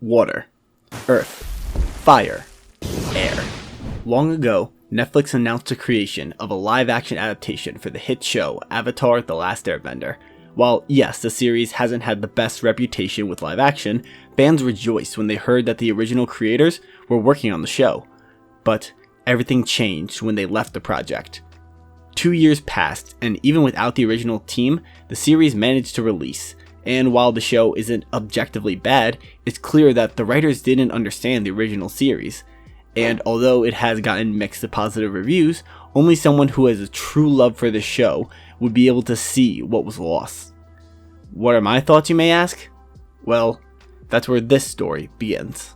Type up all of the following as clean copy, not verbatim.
Water, earth, fire, air. Long ago, Netflix announced the creation of a live-action adaptation for the hit show Avatar: The Last Airbender. While yes, the series hasn't had the best reputation with live action, fans rejoiced when they heard that the original creators were working on the show. But everything changed when they left the project. 2 years passed, and even without the original team, the series managed to release. And while the show isn't objectively bad, it's clear that the writers didn't understand the original series. And although it has gotten mixed to positive reviews, only someone who has a true love for the show would be able to see what was lost. What are my thoughts, you may ask? Well, that's where this story begins.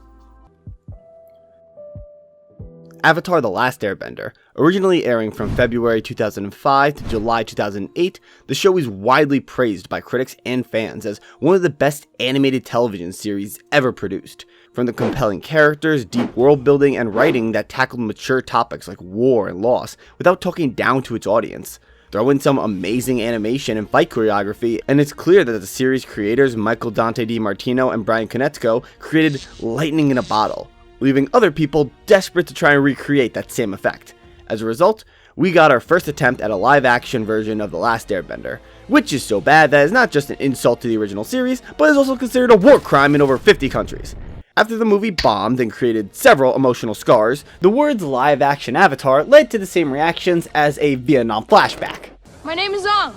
Avatar: The Last Airbender. Originally airing from February 2005 to July 2008, the show is widely praised by critics and fans as one of the best animated television series ever produced. From the compelling characters, deep world building, and writing that tackled mature topics like war and loss without talking down to its audience. Throw in some amazing animation and fight choreography, and it's clear that the series creators Michael Dante DiMartino and Brian Konietzko created lightning in a bottle, leaving other people desperate to try and recreate that same effect. As a result, we got our first attempt at a live-action version of The Last Airbender, which is so bad that it's not just an insult to the original series, but is also considered a war crime in over 50 countries. After the movie bombed and created several emotional scars, the words live-action Avatar led to the same reactions as a Vietnam flashback. My name is Aang,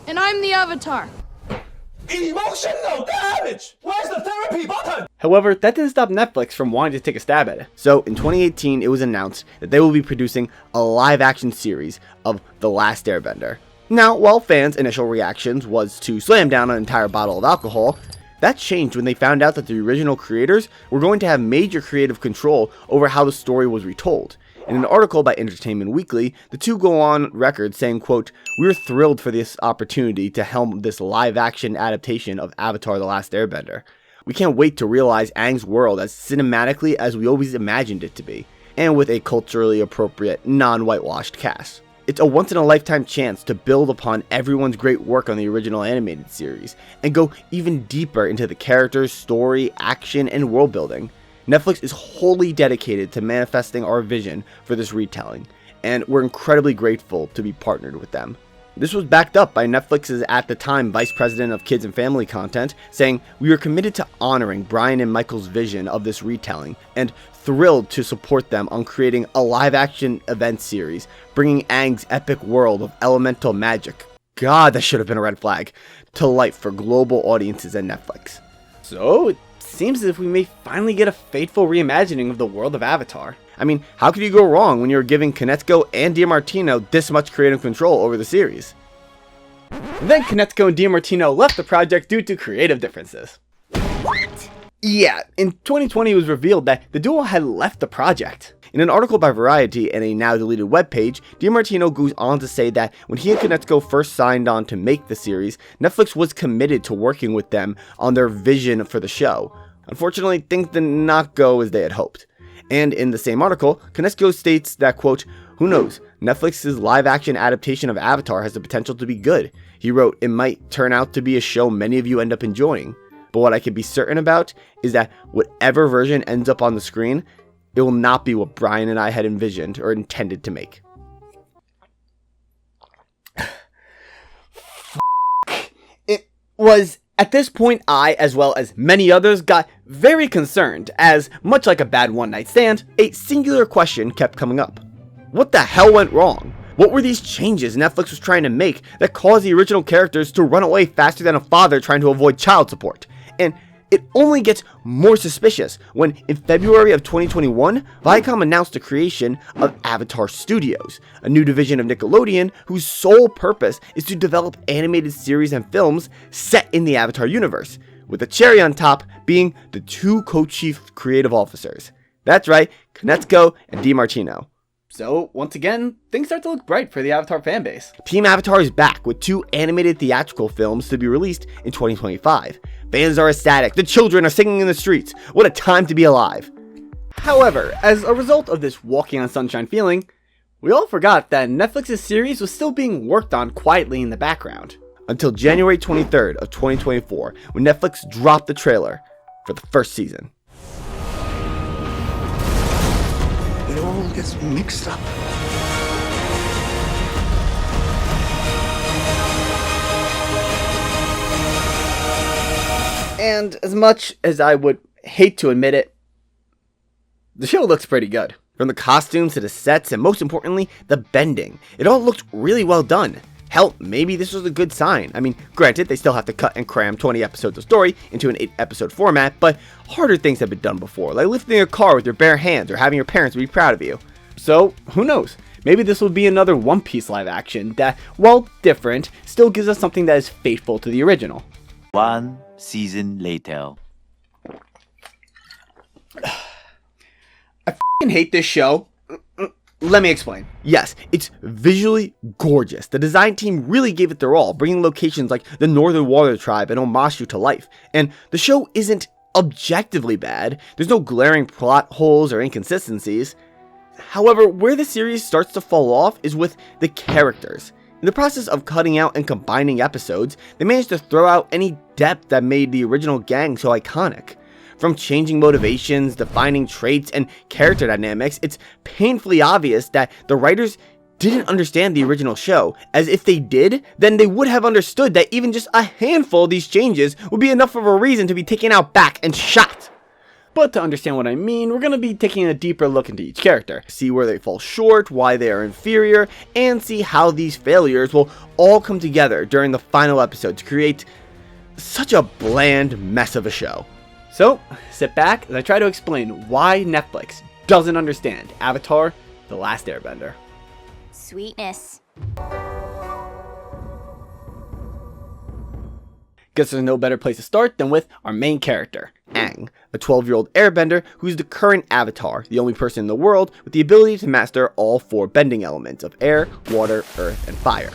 and I'm the Avatar. Emotional damage! Where's the therapy button? However, that didn't stop Netflix from wanting to take a stab at it. So, in 2018, it was announced that they will be producing a live-action series of The Last Airbender. Now, while fans' initial reactions was to slam down an entire bottle of alcohol, that changed when they found out that the original creators were going to have major creative control over how the story was retold. In an article by Entertainment Weekly, the two go on record saying, quote, "We're thrilled for this opportunity to helm this live-action adaptation of Avatar: The Last Airbender. We can't wait to realize Aang's world as cinematically as we always imagined it to be, and with a culturally appropriate, non-whitewashed cast. It's a once-in-a-lifetime chance to build upon everyone's great work on the original animated series, and go even deeper into the characters, story, action, and world building. Netflix is wholly dedicated to manifesting our vision for this retelling, and we're incredibly grateful to be partnered with them." This was backed up by Netflix's at the time Vice President of Kids and Family Content, saying, "We are committed to honoring Brian and Michael's vision of this retelling, and thrilled to support them on creating a live-action event series, bringing Aang's epic world of elemental magic," God, that should have been a red flag, "to life for global audiences at Netflix." So, it seems as if we may finally get a faithful reimagining of the world of Avatar. I mean, how could you go wrong when you're giving Konietzko and DiMartino this much creative control over the series? Then Konietzko and DiMartino left the project due to creative differences. What? Yeah, in 2020 it was revealed that the duo had left the project. In an article by Variety and a now deleted webpage, DiMartino goes on to say that when he and Konietzko first signed on to make the series, Netflix was committed to working with them on their vision for the show. Unfortunately, things did not go as they had hoped. And in the same article, Konietzko states that, quote, "Who knows, Netflix's live-action adaptation of Avatar has the potential to be good. He wrote, it might turn out to be a show many of you end up enjoying. But what I can be certain about is that whatever version ends up on the screen, it will not be what Brian and I had envisioned or intended to make." It was at this point I, as well as many others, got very concerned as, much like a bad one-night stand, a singular question kept coming up. What the hell went wrong? What were these changes Netflix was trying to make that caused the original characters to run away faster than a father trying to avoid child support? And it only gets more suspicious when, in February of 2021, Viacom announced the creation of Avatar Studios, a new division of Nickelodeon whose sole purpose is to develop animated series and films set in the Avatar universe, with the cherry on top being the two co-chief creative officers. That's right, Konietzko and DiMartino. So, once again, things start to look bright for the Avatar fanbase. Team Avatar is back with 2 animated theatrical films to be released in 2025. Fans are ecstatic, the children are singing in the streets. What a time to be alive. However, as a result of this walking on sunshine feeling, we all forgot that Netflix's series was still being worked on quietly in the background. until January 23rd of 2024, when Netflix dropped the trailer for the first season. It all gets mixed up. And as much as I would hate to admit it, the show looks pretty good. From the costumes to the sets, and most importantly, the bending. It all looked really well done. Hell, maybe this was a good sign. I mean, granted, they still have to cut and cram 20 episodes of story into an 8-episode format, but harder things have been done before, like lifting a car with your bare hands or having your parents be proud of you. So, who knows? Maybe this will be another One Piece live action that, while different, still gives us something that is faithful to the original. 1 season later. I f***ing hate this show. Let me explain. Yes, it's visually gorgeous. The design team really gave it their all, bringing locations like the Northern Water Tribe and Omashu to life. And the show isn't objectively bad. There's no glaring plot holes or inconsistencies. However, where the series starts to fall off is with the characters. In the process of cutting out and combining episodes, they managed to throw out any depth that made the original gang so iconic. From changing motivations, defining traits, and character dynamics, it's painfully obvious that the writers didn't understand the original show, as if they did, then they would have understood that even just a handful of these changes would be enough of a reason to be taken out back and shot. But to understand what I mean, we're going to be taking a deeper look into each character, see where they fall short, why they are inferior, and see how these failures will all come together during the final episode to create such a bland mess of a show. So, sit back as I try to explain why Netflix doesn't understand Avatar: The Last Airbender. Sweetness. Guess there's no better place to start than with our main character, Aang, a 12-year-old airbender who's the current Avatar, the only person in the world with the ability to master all 4 bending elements of air, water, earth, and fire.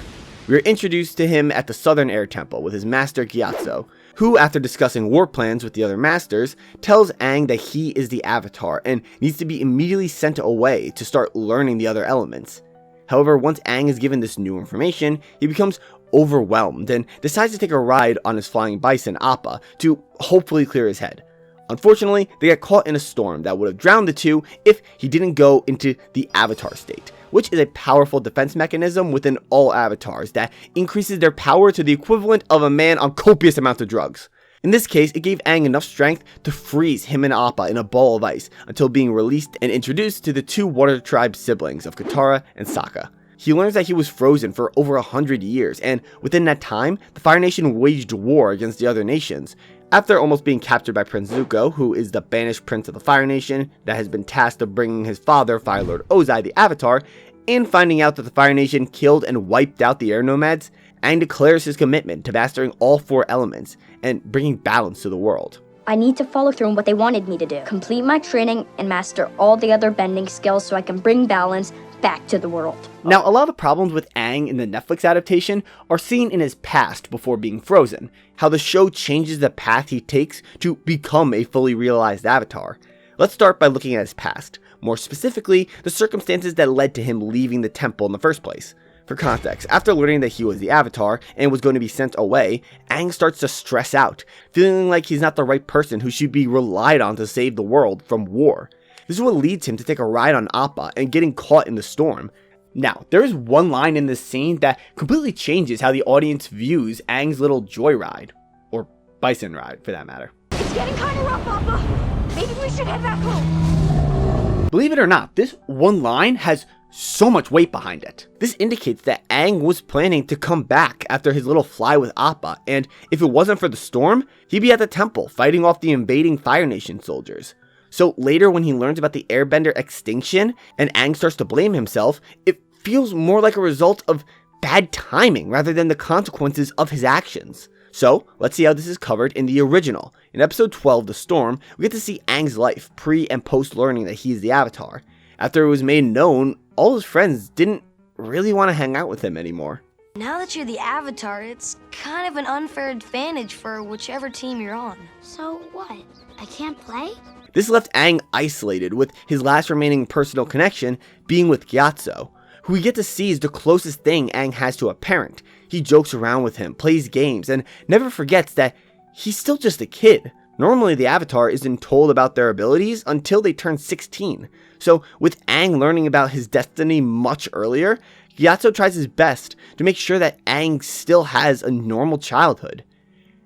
We are introduced to him at the Southern Air Temple with his master G.I.Gio, who, after discussing war plans with the other masters, tells Aang that he is the Avatar and needs to be immediately sent away to start learning the other elements. However, once Aang is given this new information, he becomes overwhelmed and decides to take a ride on his flying bison Appa to hopefully clear his head. Unfortunately, they get caught in a storm that would have drowned the two if he didn't go into the Avatar state, which is a powerful defense mechanism within all avatars that increases their power to the equivalent of a man on copious amounts of drugs. In this case, it gave Aang enough strength to freeze him and Appa in a ball of ice until being released and introduced to the 2 Water Tribe siblings of Katara and Sokka. He learns that he was frozen for over 100 years, and within that time, the Fire Nation waged war against the other nations. After almost being captured by Prince Zuko, who is the banished prince of the Fire Nation that has been tasked of bringing his father, Fire Lord Ozai the Avatar, and finding out that the Fire Nation killed and wiped out the air nomads, Aang declares his commitment to mastering all 4 elements and bringing balance to the world. I need to follow through on what they wanted me to do. Complete my training and master all the other bending skills so I can bring balance back to the world. Now, a lot of the problems with Aang in the Netflix adaptation are seen in his past before being frozen, how the show changes the path he takes to become a fully realized Avatar. Let's start by looking at his past, more specifically, the circumstances that led to him leaving the temple in the first place. For context, after learning that he was the Avatar and was going to be sent away, Aang starts to stress out, feeling like he's not the right person who should be relied on to save the world from war. This is what leads him to take a ride on Appa and getting caught in the storm. Now, there is one line in this scene that completely changes how the audience views Aang's little joyride, or bison ride for that matter. It's getting kind of rough, Appa. Maybe we should head back home. Believe it or not, this one line has so much weight behind it. This indicates that Aang was planning to come back after his little fly with Appa, and if it wasn't for the storm, he'd be at the temple fighting off the invading Fire Nation soldiers. So later when he learns about the Airbender extinction and Aang starts to blame himself, it feels more like a result of bad timing rather than the consequences of his actions. So let's see how this is covered in the original. In episode 12, The Storm, we get to see Aang's life pre and post learning that he is the Avatar. After it was made known, all his friends didn't really want to hang out with him anymore. Now that you're the Avatar, it's kind of an unfair advantage for whichever team you're on. So what? I can't play? This left Aang isolated, with his last remaining personal connection being with Gyatso, who we get to see is the closest thing Aang has to a parent. He jokes around with him, plays games, and never forgets that he's still just a kid. Normally, the Avatar isn't told about their abilities until they turn 16. So, with Aang learning about his destiny much earlier, Gyatso tries his best to make sure that Aang still has a normal childhood.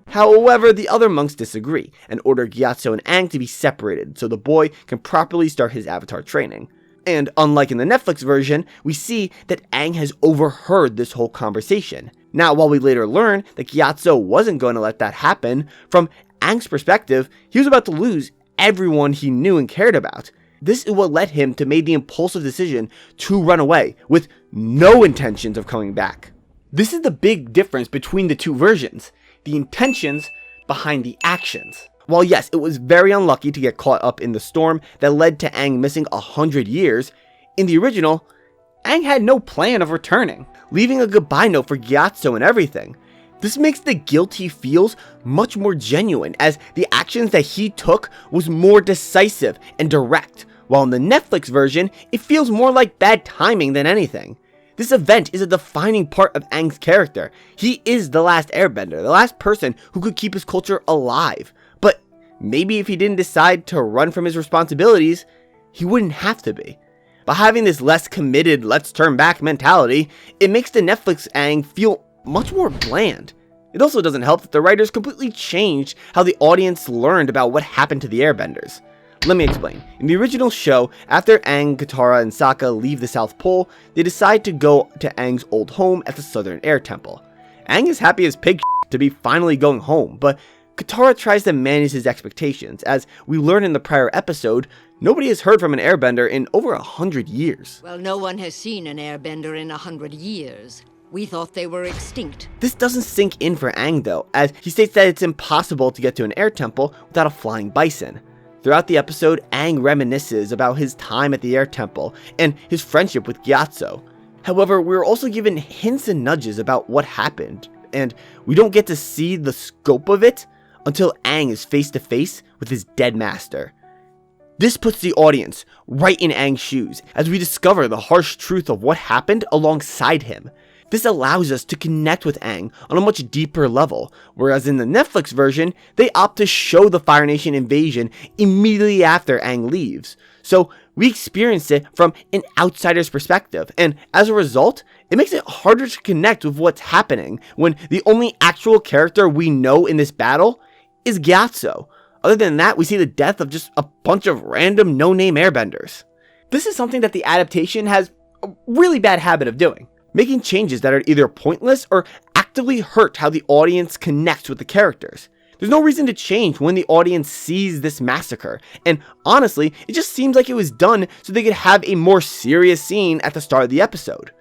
However, the other monks disagree and order Gyatso and Aang to be separated so the boy can properly start his Avatar training. And unlike in the Netflix version, we see that Aang has overheard this whole conversation. Now, while we later learn that Gyatso wasn't going to let that happen, from Aang's perspective, he was about to lose everyone he knew and cared about. This is what led him to make the impulsive decision to run away, with no intentions of coming back. This is the big difference between the two versions, the intentions behind the actions. While yes, it was very unlucky to get caught up in the storm that led to Aang missing 100 years, in the original, Aang had no plan of returning, leaving a goodbye note for Gyatso and everything. This makes the guilt he feels much more genuine, as the actions that he took was more decisive and direct, while in the Netflix version, it feels more like bad timing than anything. This event is a defining part of Aang's character. He is the last Airbender, the last person who could keep his culture alive. But maybe if he didn't decide to run from his responsibilities, he wouldn't have to be. By having this less committed, let's turn back mentality, it makes the Netflix Aang feel much more bland. It also doesn't help that the writers completely changed how the audience learned about what happened to the Airbenders. Let me explain. In the original show, after Aang, Katara, and Sokka leave the South Pole, they decide to go to Aang's old home at the Southern Air Temple. Aang is happy as pig to be finally going home, but Katara tries to manage his expectations. As we learned in the prior episode, nobody has heard from an Airbender in over 100 years. Well, no one has seen an Airbender in 100 years. We thought they were extinct. This doesn't sink in for Aang though, as he states that it's impossible to get to an air temple without a flying bison. Throughout the episode, Aang reminisces about his time at the air temple and his friendship with Gyatso. However, we're also given hints and nudges about what happened, and we don't get to see the scope of it until Aang is face to face with his dead master. This puts the audience right in Aang's shoes as we discover the harsh truth of what happened alongside him. This allows us to connect with Aang on a much deeper level, whereas in the Netflix version, they opt to show the Fire Nation invasion immediately after Aang leaves. So we experience it from an outsider's perspective, and as a result, it makes it harder to connect with what's happening when the only actual character we know in this battle is Gyatso. Other than that, we see the death of just a bunch of random no-name airbenders. This is something that the adaptation has a really bad habit of doing, making changes that are either pointless or actively hurt how the audience connects with the characters. There's no reason to change when the audience sees this massacre, and honestly, it just seems like it was done so they could have a more serious scene at the start of the episode.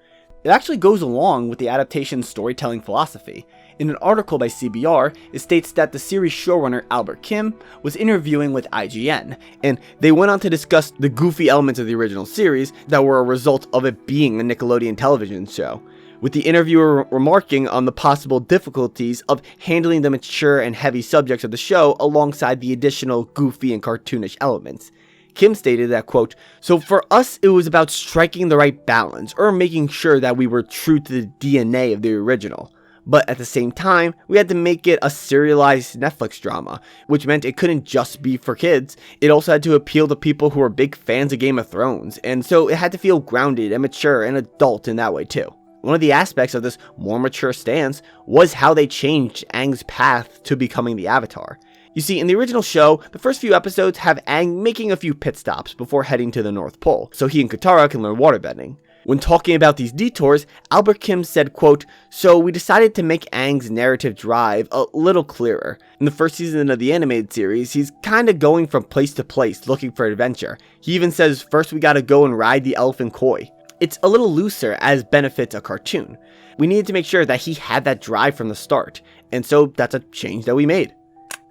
It actually goes along with the adaptation's storytelling philosophy. In an article by CBR, it states that the series showrunner Albert Kim was interviewing with IGN, and they went on to discuss the goofy elements of the original series that were a result of it being a Nickelodeon television show, with the interviewer remarking on the possible difficulties of handling the mature and heavy subjects of the show alongside the additional goofy and cartoonish elements. Kim stated that, quote, "So for us, it was about striking the right balance, or making sure that we were true to the DNA of the original. But at the same time, we had to make it a serialized Netflix drama, which meant it couldn't just be for kids. It also had to appeal to people who are big fans of Game of Thrones, and so it had to feel grounded and mature and adult in that way too." One of the aspects of this more mature stance was how they changed Aang's path to becoming the Avatar. You see, in the original show, the first few episodes have Aang making a few pit stops before heading to the North Pole, so he and Katara can learn waterbending. When talking about these detours, Albert Kim said, quote, "So we decided to make Aang's narrative drive a little clearer. In the first season of the animated series, he's kinda going from place to place looking for adventure. He even says first we gotta go and ride the elephant koi. It's a little looser as benefits a cartoon. We needed to make sure that he had that drive from the start, and so that's a change that we made."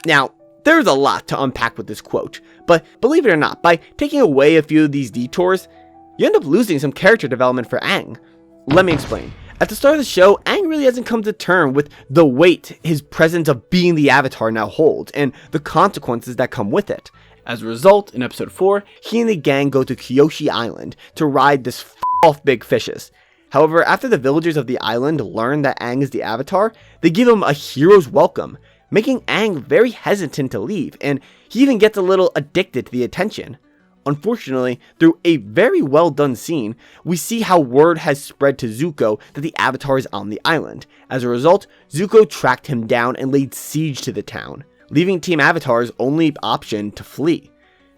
Now, there's a lot to unpack with this quote, but believe it or not, by taking away a few of these detours, you end up losing some character development for Aang. Let me explain. At the start of the show, Aang really hasn't come to terms with the weight his presence of being the Avatar now holds, and the consequences that come with it. As a result, in episode 4, he and the gang go to Kyoshi Island to ride this off big fishes. However, after the villagers of the island learn that Aang is the Avatar, they give him a hero's welcome, making Aang very hesitant to leave, and he even gets a little addicted to the attention. Unfortunately, through a very well done scene, we see how word has spread to Zuko that the Avatar is on the island. As a result, Zuko tracked him down and laid siege to the town, leaving Team Avatar's only option to flee.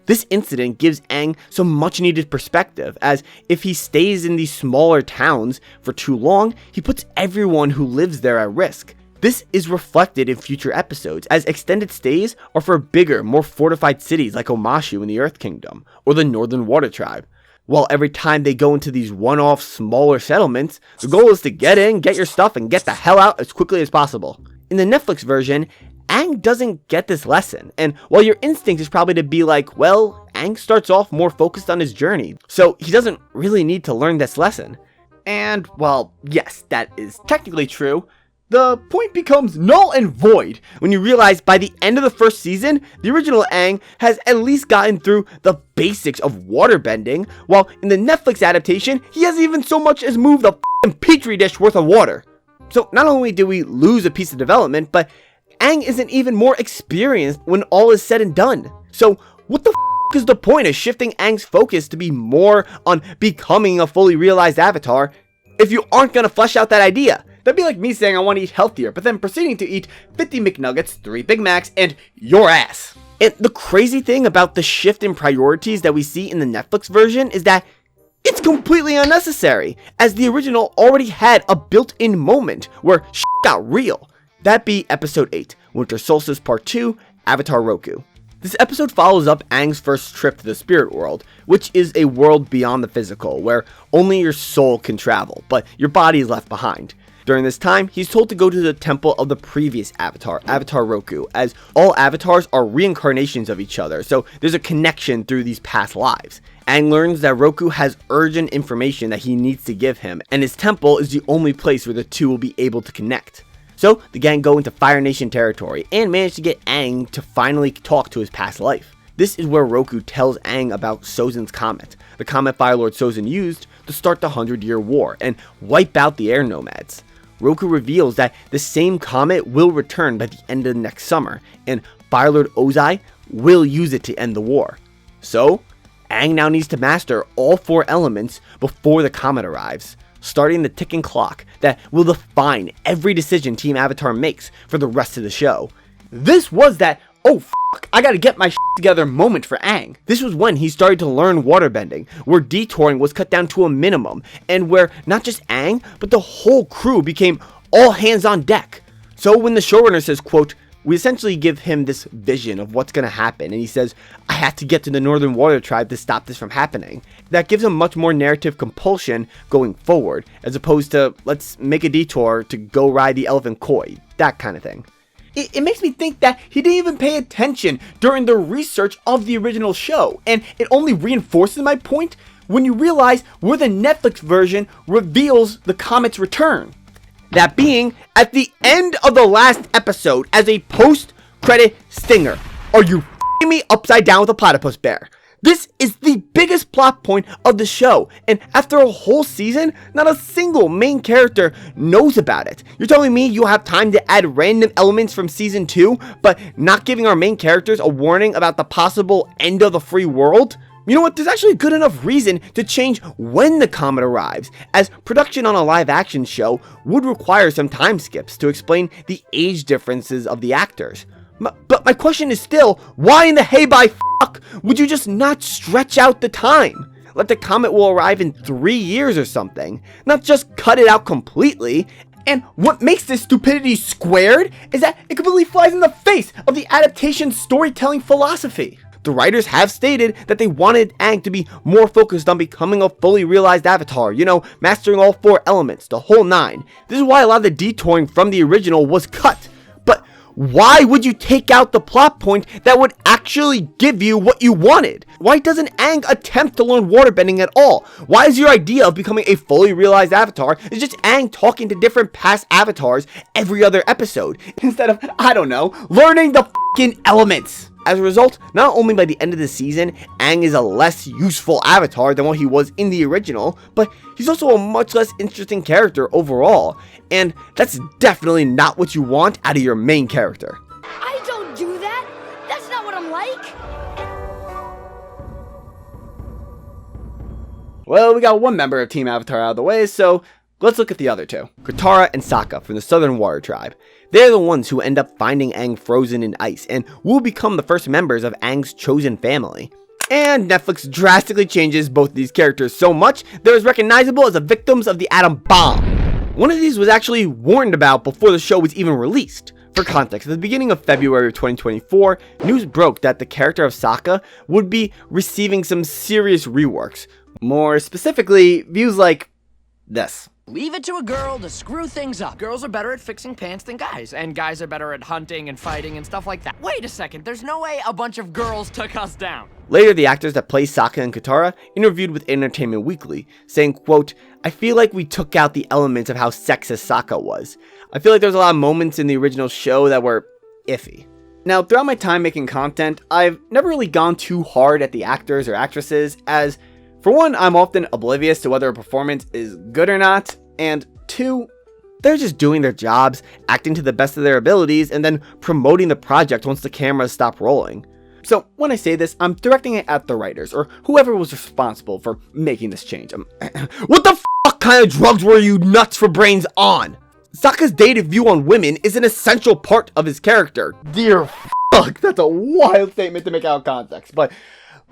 This incident gives Aang some much needed perspective, as if he stays in these smaller towns for too long, he puts everyone who lives there at risk. This is reflected in future episodes, as extended stays are for bigger, more fortified cities like Omashu in the Earth Kingdom, or the Northern Water Tribe. While every time they go into these one-off smaller settlements, the goal is to get in, get your stuff, and get the hell out as quickly as possible. In the Netflix version, Aang doesn't get this lesson, and while your instinct is probably to be like, well, Aang starts off more focused on his journey, so he doesn't really need to learn this lesson. And, well, yes, that is technically true. The point becomes null and void when you realize by the end of the first season, the original Aang has at least gotten through the basics of waterbending, while in the Netflix adaptation, he hasn't even so much as moved a f***ing petri dish worth of water. So not only do we lose a piece of development, but Aang isn't even more experienced when all is said and done. So what the f*** is the point of shifting Aang's focus to be more on becoming a fully realized Avatar if you aren't going to flesh out that idea? That'd be like me saying I want to eat healthier, but then proceeding to eat 50 McNuggets, 3 Big Macs, and your ass. And the crazy thing about the shift in priorities that we see in the Netflix version is that it's completely unnecessary, as the original already had a built-in moment where shit got real. That be Episode 8, Winter Solstice Part 2, Avatar Roku. This episode follows up Aang's first trip to the spirit world, which is a world beyond the physical, where only your soul can travel, but your body is left behind. During this time, he's told to go to the temple of the previous Avatar, Avatar Roku, as all avatars are reincarnations of each other, so there's a connection through these past lives. Aang learns that Roku has urgent information that he needs to give him, and his temple is the only place where the two will be able to connect. So, the gang go into Fire Nation territory, and manage to get Aang to finally talk to his past life. This is where Roku tells Aang about Sozin's comet, the comet Fire Lord Sozin used to start the 100-Year War, and wipe out the air nomads. Roku reveals that the same comet will return by the end of next summer, and Fire Lord Ozai will use it to end the war. So, Aang now needs to master all 4 elements before the comet arrives, starting the ticking clock that will define every decision Team Avatar makes for the rest of the show. This was that, oh fuck, I gotta get my shit together moment for Aang. This was when he started to learn waterbending, where detouring was cut down to a minimum, and where not just Aang, but the whole crew became all hands on deck. So when the showrunner says, quote, we essentially give him this vision of what's gonna happen, and he says, I have to get to the Northern Water Tribe to stop this from happening. That gives him much more narrative compulsion going forward, as opposed to, let's make a detour to go ride the elephant koi, that kind of thing. It makes me think that he didn't even pay attention during the research of the original show, and it only reinforces my point when you realize where the Netflix version reveals the comet's return. That being at the end of the last episode as a post-credit stinger. Are you f***ing me upside down with a platypus bear? This is the biggest plot point of the show, and after a whole season, not a single main character knows about it. You're telling me you have time to add random elements from season 2, but not giving our main characters a warning about the possible end of the free world? You know what, there's actually a good enough reason to change when the comet arrives, as production on a live action show would require some time skips to explain the age differences of the actors. But my question is still, why in the hey by fuck would you just not stretch out the time? Let the comet will arrive in 3 years or something, not just cut it out completely. And what makes this stupidity squared is that it completely flies in the face of the adaptation's storytelling philosophy. The writers have stated that they wanted Aang to be more focused on becoming a fully realized avatar, you know, mastering all 4 elements, the whole 9. This is why a lot of the detouring from the original was cut. But why would you take out the plot point that would actually give you what you wanted? Why doesn't Aang attempt to learn waterbending at all? Why is your idea of becoming a fully realized avatar is just Aang talking to different past avatars every other episode, instead of, I don't know, learning the f***ing elements? As a result, not only by the end of the season, Aang is a less useful avatar than what he was in the original, but he's also a much less interesting character overall, and that's definitely not what you want out of your main character. I don't do that. That's not what I'm like. Well, we got one member of Team Avatar out of the way, so let's look at the other two. Katara and Sokka from the Southern Warrior Tribe. They're the ones who end up finding Aang frozen in ice and will become the first members of Aang's chosen family. And Netflix drastically changes both these characters so much they're as recognizable as the victims of the atom bomb. One of these was actually warned about before the show was even released. For context, at the beginning of February of 2024, news broke that the character of Sokka would be receiving some serious reworks. More specifically, views like this. Leave it to a girl to screw things up. Girls are better at fixing pants than guys, and guys are better at hunting and fighting and stuff like that. Wait a second, there's no way a bunch of girls took us down. Later, the actors that play Sokka and Katara interviewed with Entertainment Weekly, saying, quote, "I feel like we took out the elements of how sexist Sokka was. I feel like there was a lot of moments in the original show that were iffy." Now, throughout my time making content, I've never really gone too hard at the actors or actresses, as for one, I'm often oblivious to whether a performance is good or not, and two, they're just doing their jobs, acting to the best of their abilities, and then promoting the project once the cameras stop rolling. So when I say this, I'm directing it at the writers, or whoever was responsible for making this change. What the fuck kind of drugs were you nuts for brains on? Sokka's dated view on women is an essential part of his character. Dear fuck, that's a wild statement to make out of context, but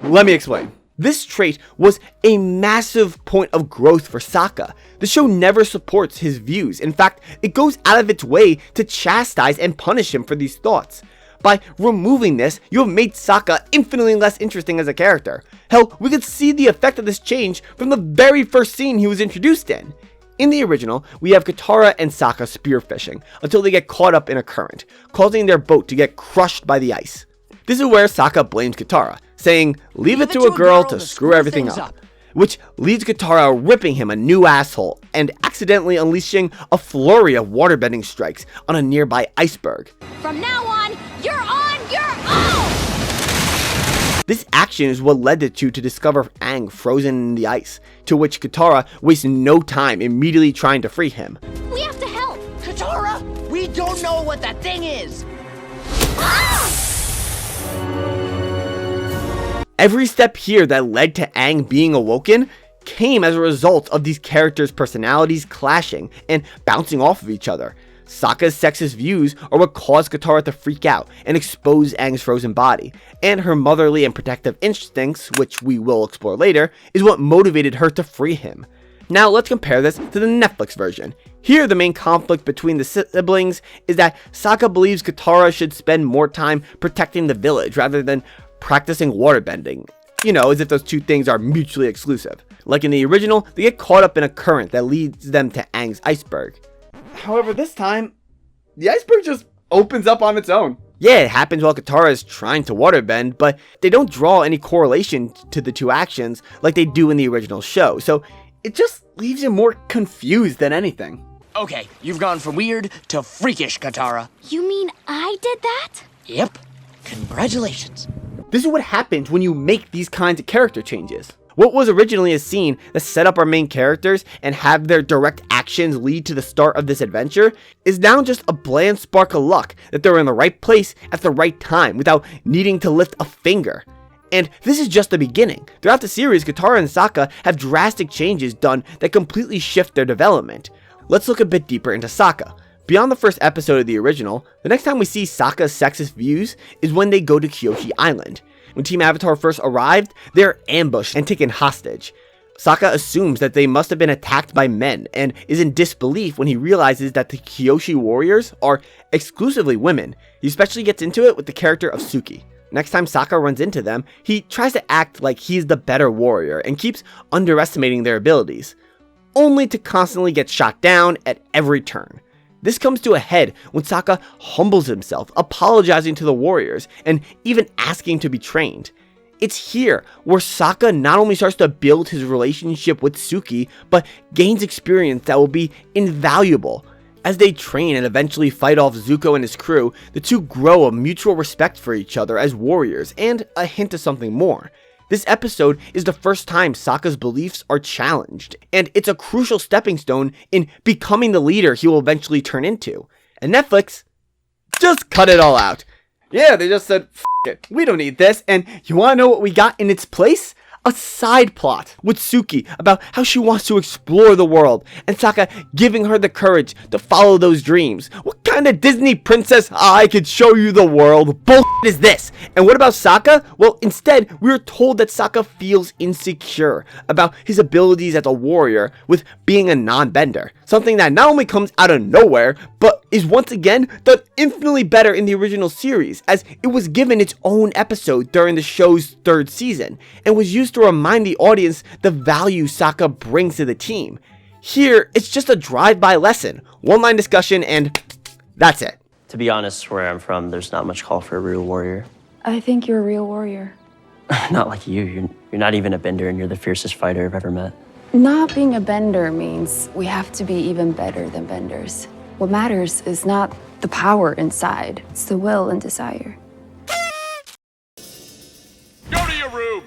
let me explain. This trait was a massive point of growth for Sokka. The show never supports his views. In fact, it goes out of its way to chastise and punish him for these thoughts. By removing this, you have made Sokka infinitely less interesting as a character. Hell, we could see the effect of this change from the very first scene he was introduced in. In the original, we have Katara and Sokka spearfishing until they get caught up in a current, causing their boat to get crushed by the ice. This is where Sokka blames Katara, saying, leave it to a girl to screw everything up, which leads Katara ripping him a new asshole and accidentally unleashing a flurry of waterbending strikes on a nearby iceberg. From now on your own! This action is what led the two to discover Aang frozen in the ice, to which Katara wastes no time immediately trying to free him. We have to help! Katara, we don't know what that thing is. Every step here that led to Aang being awoken came as a result of these characters' personalities clashing and bouncing off of each other. Sokka's sexist views are what caused Katara to freak out and expose Aang's frozen body, and her motherly and protective instincts, which we will explore later, is what motivated her to free him. Now let's compare this to the Netflix version. Here, the main conflict between the siblings is that Sokka believes Katara should spend more time protecting the village rather than practicing waterbending. You know, as if those two things are mutually exclusive. Like in the original, they get caught up in a current that leads them to Aang's iceberg. However, this time, the iceberg just opens up on its own. Yeah, it happens while Katara is trying to waterbend, but they don't draw any correlation to the two actions like they do in the original show, so it just leaves you more confused than anything. Okay, you've gone from weird to freakish, Katara. You mean I did that? Yep. Congratulations. This is what happens when you make these kinds of character changes. What was originally a scene that set up our main characters and have their direct actions lead to the start of this adventure is now just a bland spark of luck that they're in the right place at the right time without needing to lift a finger. And this is just the beginning. Throughout the series, Katara and Sokka have drastic changes done that completely shift their development. Let's look a bit deeper into Sokka. Beyond the first episode of the original, the next time we see Sokka's sexist views is when they go to Kyoshi Island. When Team Avatar first arrived, they're ambushed and taken hostage. Sokka assumes that they must have been attacked by men and is in disbelief when he realizes that the Kyoshi warriors are exclusively women. He especially gets into it with the character of Suki. Next time Sokka runs into them, he tries to act like he's the better warrior and keeps underestimating their abilities, only to constantly get shot down at every turn. This comes to a head when Sokka humbles himself, apologizing to the warriors, and even asking to be trained. It's here where Sokka not only starts to build his relationship with Suki, but gains experience that will be invaluable. As they train and eventually fight off Zuko and his crew, the two grow a mutual respect for each other as warriors, and a hint of something more. This episode is the first time Sokka's beliefs are challenged, and it's a crucial stepping stone in becoming the leader he will eventually turn into. And Netflix just cut it all out. Yeah, they just said, F it, we don't need this, and you wanna know what we got in its place? A side plot with Suki about how she wants to explore the world, and Sokka giving her the courage to follow those dreams. What kind of Disney princess I could show you the world bullshit is this? And what about Sokka? Well, instead, we are told that Sokka feels insecure about his abilities as a warrior with being a non-bender. Something that not only comes out of nowhere, but is once again done infinitely better in the original series, as it was given its own episode during the show's 3rd season, and was used to remind the audience the value Sokka brings to the team. Here, it's just a drive-by lesson, one-line discussion, and that's it. To be honest, where I'm from, there's not much call for a real warrior. I think you're a real warrior. Not like you. You're not even a bender, and you're the fiercest fighter I've ever met. Not being a bender means we have to be even better than benders. What matters is not the power inside, it's the will and desire. Go to your room!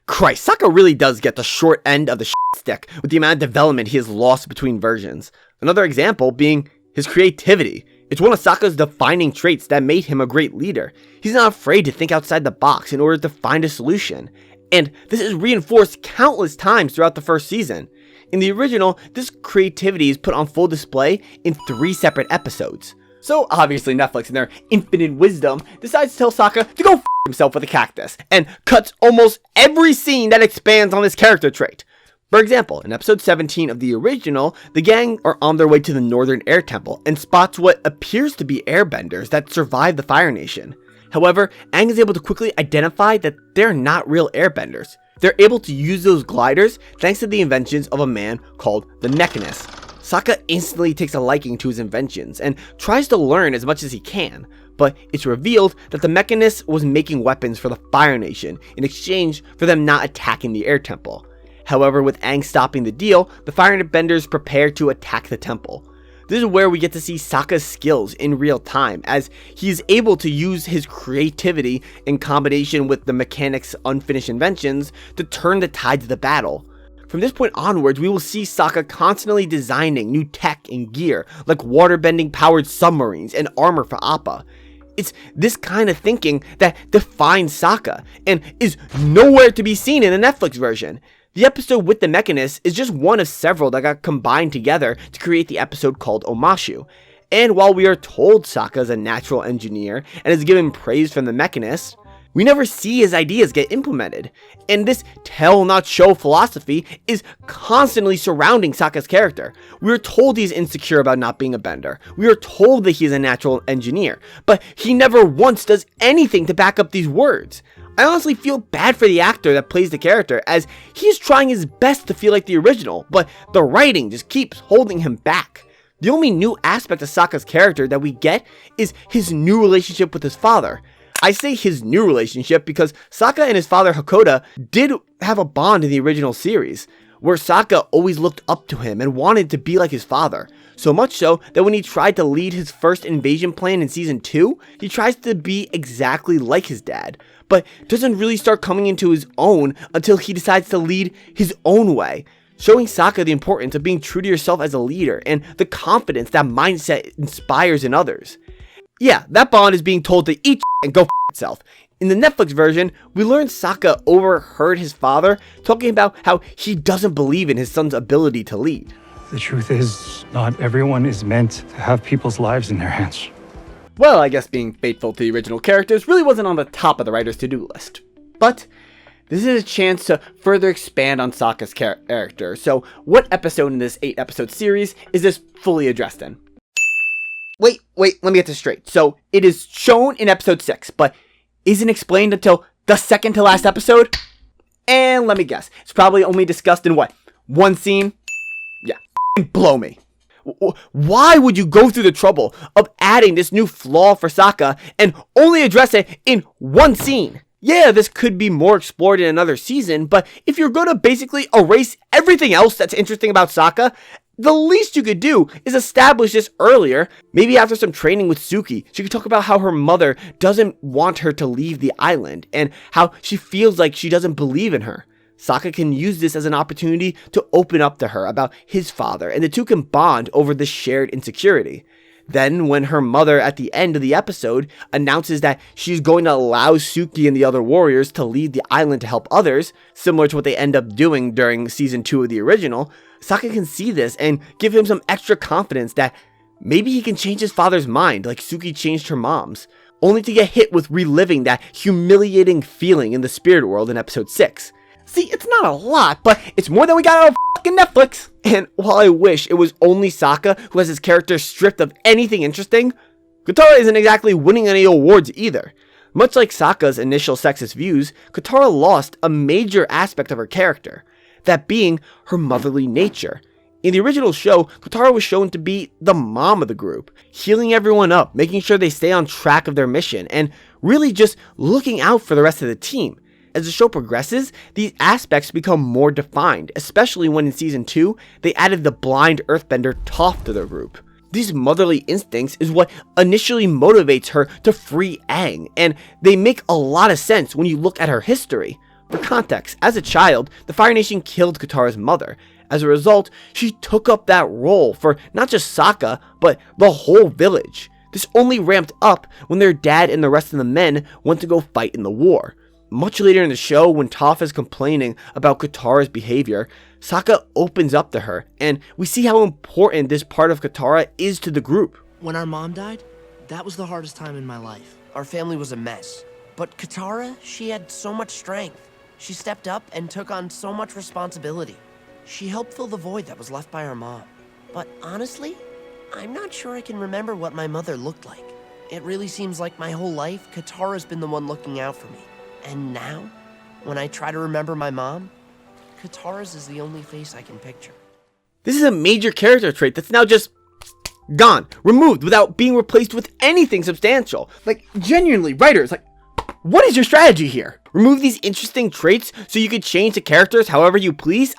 Christ, Sokka really does get the short end of the stick with the amount of development he has lost between versions. Another example being his creativity. It's one of Sokka's defining traits that made him a great leader. He's not afraid to think outside the box in order to find a solution. And this is reinforced countless times throughout the first season. In the original, this creativity is put on full display in 3 separate episodes. So obviously Netflix in their infinite wisdom decides to tell Sokka to go f himself with a cactus, and cuts almost every scene that expands on this character trait. For example, in episode 17 of the original, the gang are on their way to the Northern Air Temple and spots what appears to be airbenders that survived the Fire Nation. However, Aang is able to quickly identify that they're not real airbenders. They're able to use those gliders thanks to the inventions of a man called the Mechanist. Sokka instantly takes a liking to his inventions and tries to learn as much as he can, but it's revealed that the Mechanist was making weapons for the Fire Nation in exchange for them not attacking the Air Temple. However, with Aang stopping the deal, the Firebenders prepare to attack the temple. This is where we get to see Sokka's skills in real time, as he is able to use his creativity in combination with the mechanic's unfinished inventions to turn the tides of the battle. From this point onwards, we will see Sokka constantly designing new tech and gear, like waterbending powered submarines and armor for Appa. It's this kind of thinking that defines Sokka, and is nowhere to be seen in the Netflix version. The episode with the Mechanist is just one of several that got combined together to create the episode called Omashu. And while we are told Sokka is a natural engineer and is given praise from the Mechanist, we never see his ideas get implemented. And this tell not show philosophy is constantly surrounding Sokka's character. We are told he's insecure about not being a bender. We are told that he is a natural engineer, but he never once does anything to back up these words. I honestly feel bad for the actor that plays the character, as he is trying his best to feel like the original, but the writing just keeps holding him back. The only new aspect of Sokka's character that we get is his new relationship with his father. I say his new relationship because Sokka and his father Hakoda did have a bond in the original series, where Sokka always looked up to him and wanted to be like his father. So much so that when he tried to lead his first invasion plan in season 2, he tries to be exactly like his dad, but doesn't really start coming into his own until he decides to lead his own way, showing Sokka the importance of being true to yourself as a leader and the confidence that mindset inspires in others. Yeah, that bond is being told to eat and go f itself. In the Netflix version, we learn Sokka overheard his father talking about how he doesn't believe in his son's ability to lead. The truth is, not everyone is meant to have people's lives in their hands. Well, I guess being faithful to the original characters really wasn't on the top of the writer's to-do list. But this is a chance to further expand on Sokka's character. So what episode in this 8-episode series is this fully addressed in? Wait, let me get this straight. So it is shown in episode 6, but isn't explained until the second to last episode? And let me guess, it's probably only discussed in what? One scene? Yeah, blow me. Why would you go through the trouble of adding this new flaw for Sokka and only address it in one scene? Yeah, this could be more explored in another season, but if you're going to basically erase everything else that's interesting about Sokka, the least you could do is establish this earlier. Maybe after some training with Suki, she could talk about how her mother doesn't want her to leave the island and how she feels like she doesn't believe in her. Sokka can use this as an opportunity to open up to her about his father, and the two can bond over this shared insecurity. Then, when her mother at the end of the episode announces that she's going to allow Suki and the other warriors to leave the island to help others, similar to what they end up doing during season 2 of the original, Sokka can see this and give him some extra confidence that maybe he can change his father's mind like Suki changed her mom's, only to get hit with reliving that humiliating feeling in the spirit world in episode 6. See, it's not a lot, but it's more than we got out of fucking Netflix. And while I wish it was only Sokka who has his character stripped of anything interesting, Katara isn't exactly winning any awards either. Much like Sokka's initial sexist views, Katara lost a major aspect of her character, that being her motherly nature. In the original show, Katara was shown to be the mom of the group, healing everyone up, making sure they stay on track of their mission, and really just looking out for the rest of the team. As the show progresses, these aspects become more defined, especially when in season 2, they added the blind earthbender Toph to their group. These motherly instincts is what initially motivates her to free Aang, and they make a lot of sense when you look at her history. For context, as a child, the Fire Nation killed Katara's mother. As a result, she took up that role for not just Sokka, but the whole village. This only ramped up when their dad and the rest of the men went to go fight in the war. Much later in the show, when Toph is complaining about Katara's behavior, Sokka opens up to her, and we see how important this part of Katara is to the group. When our mom died, that was the hardest time in my life. Our family was a mess. But Katara, she had so much strength. She stepped up and took on so much responsibility. She helped fill the void that was left by our mom. But honestly, I'm not sure I can remember what my mother looked like. It really seems like my whole life, Katara's been the one looking out for me. And now, when I try to remember my mom, Katara's is the only face I can picture. This is a major character trait that's now just gone, removed without being replaced with anything substantial. Like, genuinely, writers, like, what is your strategy here? Remove these interesting traits so you could change the characters however you please?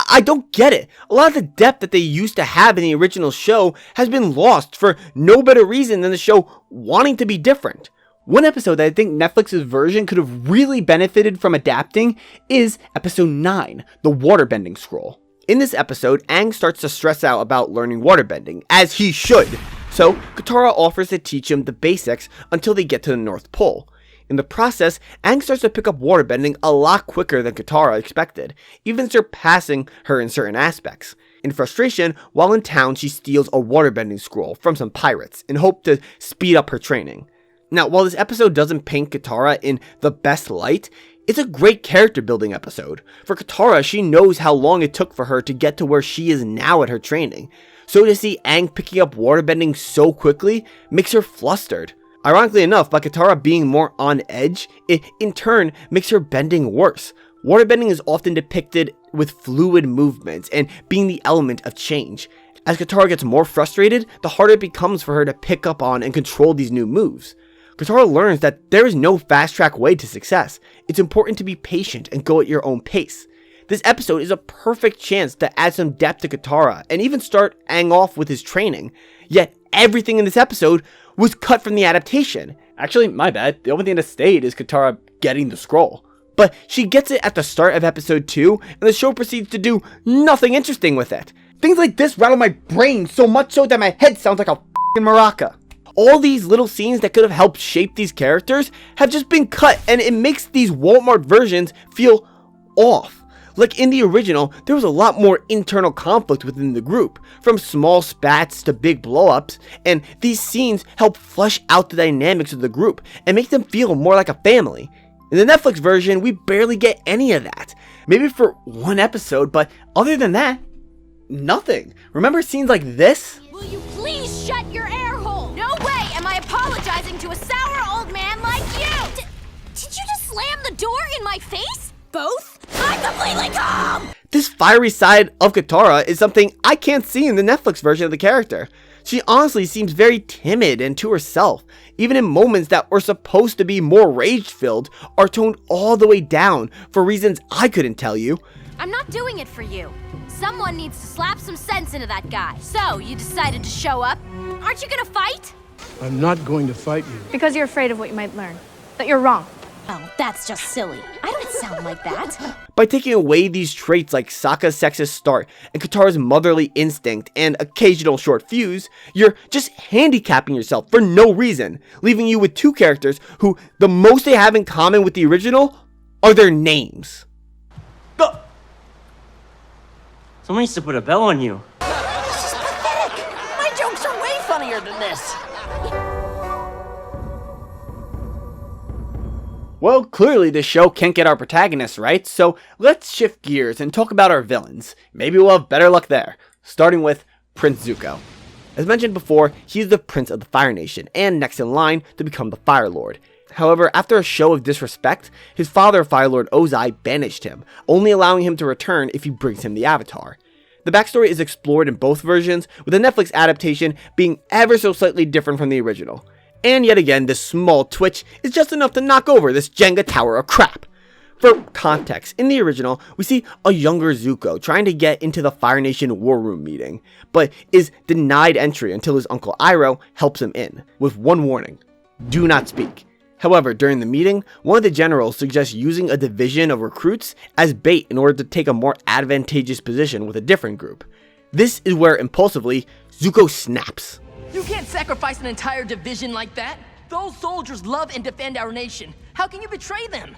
I don't get it. A lot of the depth that they used to have in the original show has been lost for no better reason than the show wanting to be different. One episode that I think Netflix's version could have really benefited from adapting is episode 9, the waterbending scroll. In this episode, Aang starts to stress out about learning waterbending, as he should. So, Katara offers to teach him the basics until they get to the North Pole. In the process, Aang starts to pick up waterbending a lot quicker than Katara expected, even surpassing her in certain aspects. In frustration, while in town, she steals a waterbending scroll from some pirates in hope to speed up her training. Now, while this episode doesn't paint Katara in the best light, it's a great character building episode. For Katara, she knows how long it took for her to get to where she is now at her training. So to see Aang picking up waterbending so quickly makes her flustered. Ironically enough, by Katara being more on edge, it in turn makes her bending worse. Waterbending is often depicted with fluid movements and being the element of change. As Katara gets more frustrated, the harder it becomes for her to pick up on and control these new moves. Katara learns that there is no fast-track way to success. It's important to be patient and go at your own pace. This episode is a perfect chance to add some depth to Katara and even start Aang off with his training. Yet everything in this episode was cut from the adaptation. Actually, my bad. The only thing that stayed is Katara getting the scroll. But she gets it at the start of episode 2, and the show proceeds to do nothing interesting with it. Things like this rattle my brain so much so that my head sounds like a f***ing maraca. All these little scenes that could have helped shape these characters have just been cut, and it makes these Walmart versions feel off. Like in the original, there was a lot more internal conflict within the group, from small spats to big blowups, and these scenes help flesh out the dynamics of the group and make them feel more like a family. In the Netflix version, we barely get any of that. Maybe for one episode, but other than that, nothing. Remember scenes like this? Will you please shut your air hole? No way am I apologizing to a sour old man like you! Did you just slam the door in my face? Both? I'm completely calm! This fiery side of Katara is something I can't see in the Netflix version of the character. She honestly seems very timid and to herself. Even in moments that were supposed to be more rage-filled are toned all the way down for reasons I couldn't tell you. I'm not doing it for you. Someone needs to slap some sense into that guy. So, you decided to show up? Aren't you gonna fight? I'm not going to fight you. Because you're afraid of what you might learn. That you're wrong. Oh, that's just silly. I don't sound like that. By taking away these traits like Sokka's sexist start and Katara's motherly instinct and occasional short fuse, you're just handicapping yourself for no reason, leaving you with two characters who the most they have in common with the original are their names. Someone needs to put a bell on you. This is pathetic. My jokes are way funnier than this. Well, clearly this show can't get our protagonists right, so let's shift gears and talk about our villains. Maybe we'll have better luck there, starting with Prince Zuko. As mentioned before, he's the Prince of the Fire Nation, and next in line to become the Fire Lord. However, after a show of disrespect, his father, Fire Lord Ozai, banished him, only allowing him to return if he brings him the Avatar. The backstory is explored in both versions, with the Netflix adaptation being ever so slightly different from the original. And yet again, this small twitch is just enough to knock over this Jenga tower of crap. For context, in the original, we see a younger Zuko trying to get into the Fire Nation War Room meeting, but is denied entry until his uncle Iroh helps him in, with one warning: do not speak. However, during the meeting, one of the generals suggests using a division of recruits as bait in order to take a more advantageous position with a different group. This is where, impulsively, Zuko snaps. You can't sacrifice an entire division like that! Those soldiers love and defend our nation. How can you betray them?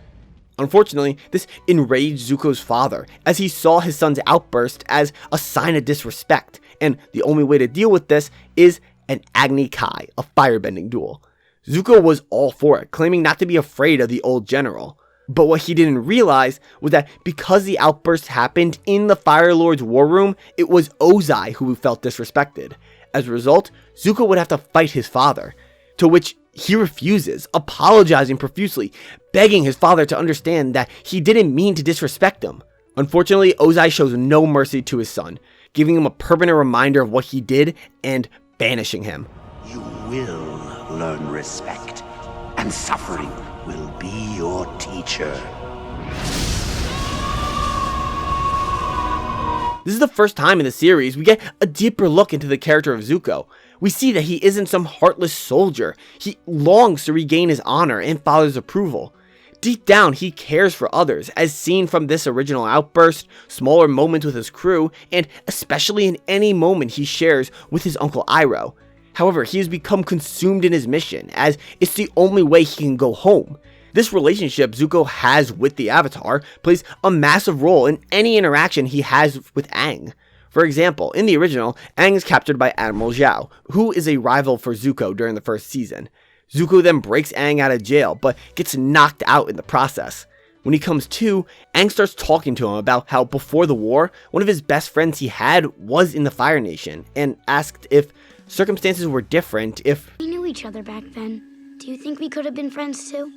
Unfortunately, this enraged Zuko's father, as he saw his son's outburst as a sign of disrespect, and the only way to deal with this is an Agni Kai, a firebending duel. Zuko was all for it, claiming not to be afraid of the old general. But what he didn't realize was that because the outburst happened in the Fire Lord's war room, it was Ozai who felt disrespected. As a result, Zuko would have to fight his father, to which he refuses, apologizing profusely, begging his father to understand that he didn't mean to disrespect him. Unfortunately, Ozai shows no mercy to his son, giving him a permanent reminder of what he did and banishing him. You will learn respect, and suffering will be your teacher. This is the first time in the series we get a deeper look into the character of Zuko. We see that he isn't some heartless soldier. He longs to regain his honor and father's approval. Deep down, he cares for others, as seen from this original outburst, smaller moments with his crew, and especially in any moment he shares with his uncle Iroh. However, he has become consumed in his mission, as it's the only way he can go home. This relationship Zuko has with the Avatar plays a massive role in any interaction he has with Aang. For example, in the original, Aang is captured by Admiral Zhao, who is a rival for Zuko during the first season. Zuko then breaks Aang out of jail, but gets knocked out in the process. When he comes to, Aang starts talking to him about how before the war, one of his best friends he had was in the Fire Nation, and asked if circumstances were different if we knew each other back then. Do you think we could have been friends too?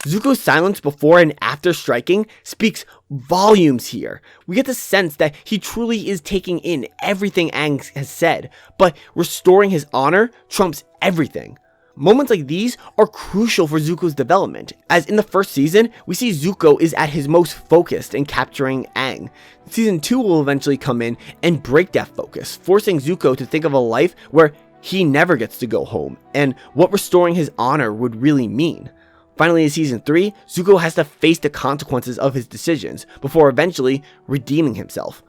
Zuko's silence before and after striking speaks volumes here. We get the sense that he truly is taking in everything Aang has said, but restoring his honor trumps everything. Moments like these are crucial for Zuko's development, as in the first season, we see Zuko is at his most focused in capturing Aang. Season 2 will eventually come in and break that focus, forcing Zuko to think of a life where he never gets to go home, and what restoring his honor would really mean. Finally, in Season 3, Zuko has to face the consequences of his decisions, before eventually redeeming himself.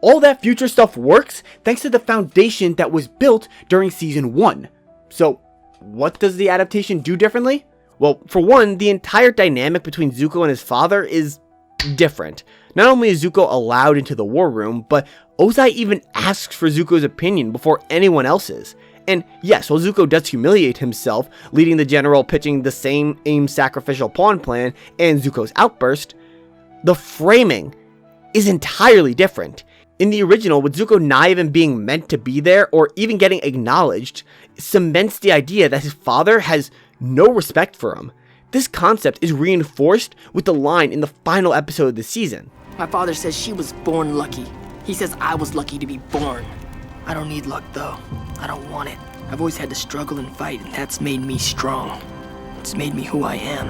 All that future stuff works thanks to the foundation that was built during Season 1. So, what does the adaptation do differently? Well, for one, the entire dynamic between Zuko and his father is different. Not only is Zuko allowed into the war room, but Ozai even asks for Zuko's opinion before anyone else's. And yes, while Zuko does humiliate himself, leading the general pitching the same aim sacrificial pawn plan and Zuko's outburst, the framing is entirely different. In the original, with Zuko not even being meant to be there or even getting acknowledged, cements the idea that his father has no respect for him. This concept is reinforced with the line in the final episode of the season. My father says she was born lucky. He says I was lucky to be born. I don't need luck though. I don't want it. I've always had to struggle and fight, and that's made me strong. It's made me who I am.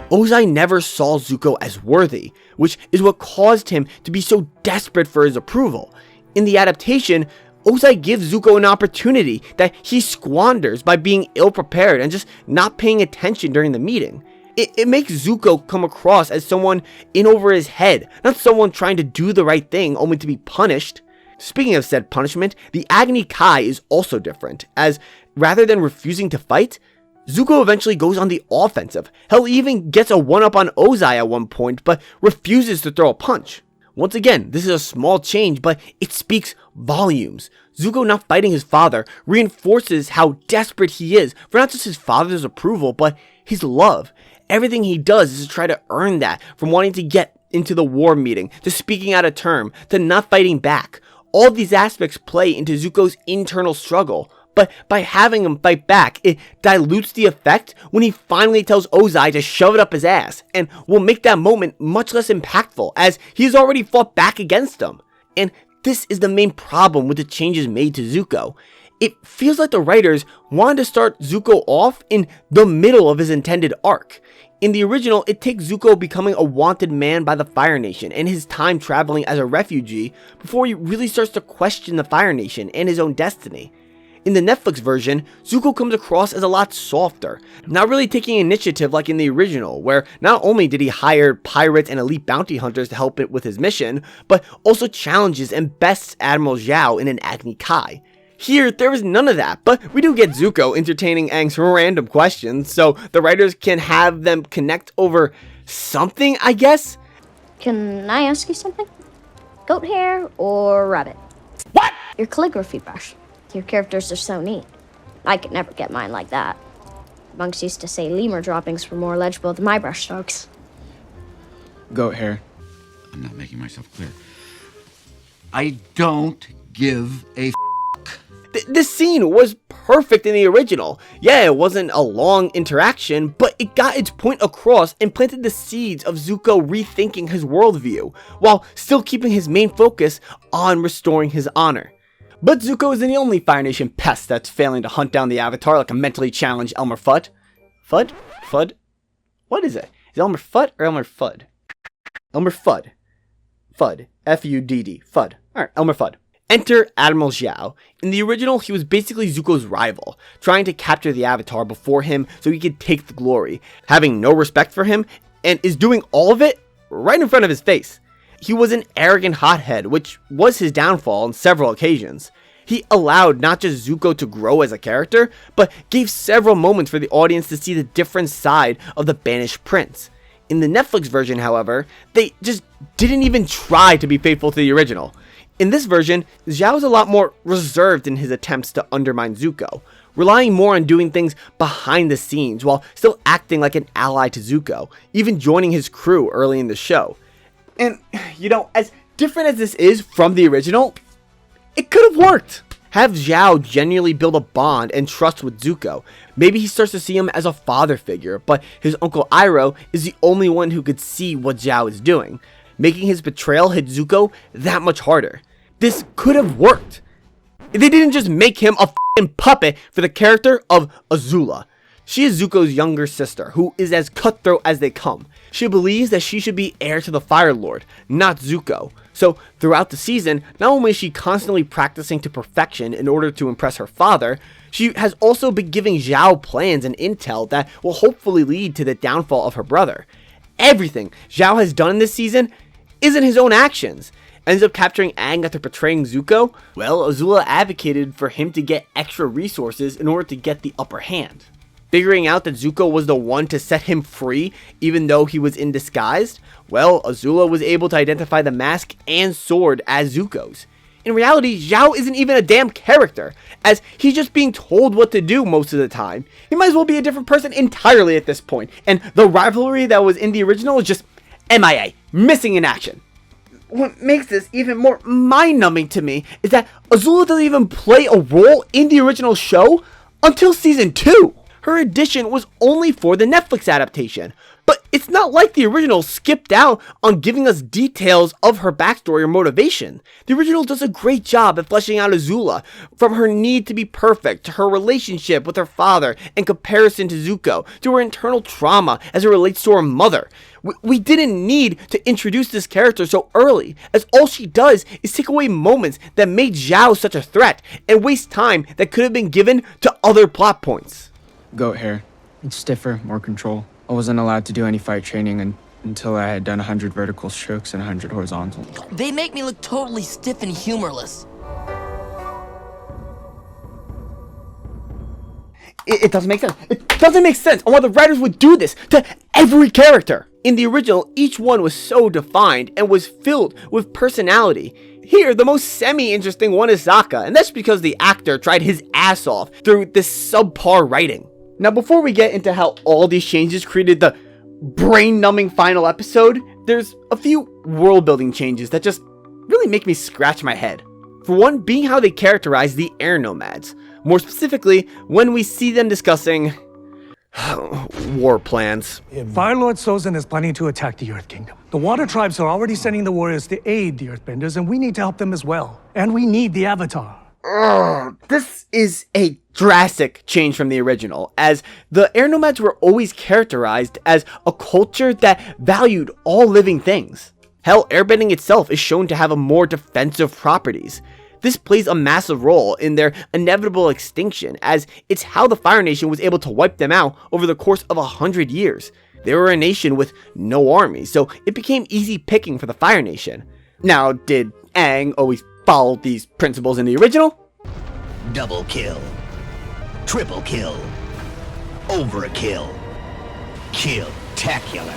Ozai never saw Zuko as worthy, which is what caused him to be so desperate for his approval. In the adaptation, Ozai gives Zuko an opportunity that he squanders by being ill-prepared and just not paying attention during the meeting. It makes Zuko come across as someone in over his head, not someone trying to do the right thing only to be punished. Speaking of said punishment, the Agni Kai is also different, as rather than refusing to fight, Zuko eventually goes on the offensive. Hell, even gets a one-up on Ozai at one point, but refuses to throw a punch. Once again, this is a small change, but it speaks volumes. Zuko not fighting his father reinforces how desperate he is for not just his father's approval, but his love. Everything he does is to try to earn that, from wanting to get into the war meeting, to speaking out of term, to not fighting back. All these aspects play into Zuko's internal struggle, but by having him fight back, it dilutes the effect when he finally tells Ozai to shove it up his ass, and will make that moment much less impactful, as he's already fought back against him. And this is the main problem with the changes made to Zuko. It feels like the writers wanted to start Zuko off in the middle of his intended arc. In the original, it takes Zuko becoming a wanted man by the Fire Nation and his time traveling as a refugee before he really starts to question the Fire Nation and his own destiny. In the Netflix version, Zuko comes across as a lot softer, not really taking initiative like in the original, where not only did he hire pirates and elite bounty hunters to help it with his mission, but also challenges and bests Admiral Zhao in an Agni Kai. Here, there is none of that, but we do get Zuko entertaining Aang's random questions, so the writers can have them connect over something, I guess? Can I ask you something? Goat hair or rabbit? What? Your calligraphy brush. Your characters are so neat. I could never get mine like that. Monks used to say lemur droppings were more legible than my brush strokes. Goat hair. I'm not making myself clear. I don't give a This scene was perfect in the original. Yeah, it wasn't a long interaction, but it got its point across and planted the seeds of Zuko rethinking his worldview, while still keeping his main focus on restoring his honor. But Zuko isn't the only Fire Nation pest that's failing to hunt down the Avatar like a mentally challenged Elmer Fudd. Fudd? Fudd? What is it? Is it Elmer Fudd or Elmer Fudd? Elmer Fudd. Fudd. F-U-D-D. Fudd. Alright, Elmer Fudd. Enter Admiral Zhao. In the original, he was basically Zuko's rival, trying to capture the Avatar before him so he could take the glory, having no respect for him, and is doing all of it right in front of his face. He was an arrogant hothead, which was his downfall on several occasions. He allowed not just Zuko to grow as a character, but gave several moments for the audience to see the different side of the banished prince. In the Netflix version, however, they just didn't even try to be faithful to the original. In this version, Zhao is a lot more reserved in his attempts to undermine Zuko, relying more on doing things behind the scenes while still acting like an ally to Zuko, even joining his crew early in the show. And, you know, as different as this is from the original, it could have worked. Have Zhao genuinely build a bond and trust with Zuko. Maybe he starts to see him as a father figure, but his uncle Iroh is the only one who could see what Zhao is doing, making his betrayal hit Zuko that much harder. This could have worked. They didn't just make him a f***ing puppet for the character of Azula. She is Zuko's younger sister, who is as cutthroat as they come. She believes that she should be heir to the Fire Lord, not Zuko. So throughout the season, not only is she constantly practicing to perfection in order to impress her father, she has also been giving Zhao plans and intel that will hopefully lead to the downfall of her brother. Everything Zhao has done in this season isn't his own actions. Ends up capturing Aang after betraying Zuko. Well, Azula advocated for him to get extra resources in order to get the upper hand. Figuring out that Zuko was the one to set him free even though he was in disguise, well, Azula was able to identify the mask and sword as Zuko's. In reality, Zhao isn't even a damn character, as he's just being told what to do most of the time. He might as well be a different person entirely at this point, and the rivalry that was in the original is just MIA, missing in action. What makes this even more mind-numbing to me is that Azula doesn't even play a role in the original show until season 2. Her addition was only for the Netflix adaptation, but It's not like the original skipped out on giving us details of her backstory or motivation. The original does a great job at fleshing out Azula, from her need to be perfect, to her relationship with her father in comparison to Zuko, to her internal trauma as it relates to her mother. We didn't need to introduce this character so early, as all she does is take away moments that made Zhao such a threat, and waste time that could have been given to other plot points. Goat hair. It's stiffer, more control. I wasn't allowed to do any fight training until I had done 100 vertical strokes and 100 horizontal. They make me look totally stiff and humorless. It doesn't make sense. It doesn't make sense on why the writers would do this to every character. In the original, each one was so defined and was filled with personality. Here, the most semi-interesting one is Sokka, and that's because the actor tried his ass off through this subpar writing. Now, before we get into how all these changes created the brain-numbing final episode, there's a few world-building changes that just really make me scratch my head. For one, being how they characterize the air nomads. More specifically, when we see them discussing war plans. Fire Lord Sozin is planning to attack the Earth Kingdom. The Water Tribes are already sending the warriors to aid the Earthbenders, and we need to help them as well. And we need the Avatar. This is a drastic change from the original, as the air nomads were always characterized as a culture that valued all living things. Hell, airbending itself is shown to have a more defensive properties. This plays a massive role in their inevitable extinction, as it's how the Fire Nation was able to wipe them out over the course of 100 years. They were a nation with no army, so it became easy picking for the Fire Nation. Now, did Aang always follow these principles in the original? Double kill. Triple kill. Overkill. Kill-tacular.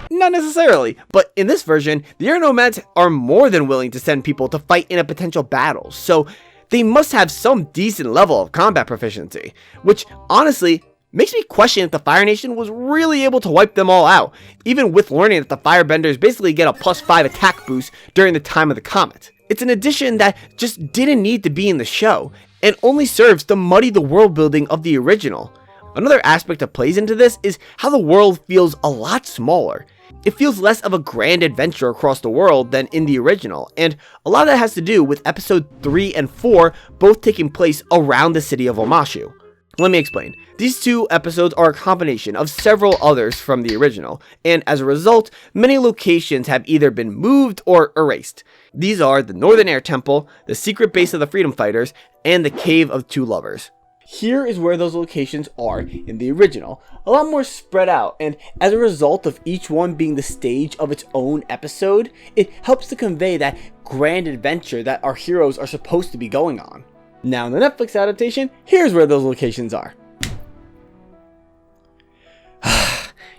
Not necessarily, but in this version, the air nomads are more than willing to send people to fight in a potential battle, so they must have some decent level of combat proficiency, which honestly makes me question if the Fire Nation was really able to wipe them all out, even with learning that the Firebenders basically get a +5 attack boost during the time of the comet. It's an addition that just didn't need to be in the show, and only serves to muddy the world building of the original. Another aspect that plays into this is how the world feels a lot smaller. It feels less of a grand adventure across the world than in the original, and a lot of that has to do with episode 3 and 4 both taking place around the city of Omashu. Let me explain. These two episodes are a combination of several others from the original, and as a result, many locations have either been moved or erased. These are the Northern Air Temple, the secret base of the Freedom Fighters, and the Cave of Two Lovers. Here is where those locations are in the original, a lot more spread out, and as a result of each one being the stage of its own episode, it helps to convey that grand adventure that our heroes are supposed to be going on. Now in the Netflix adaptation, here's where those locations are.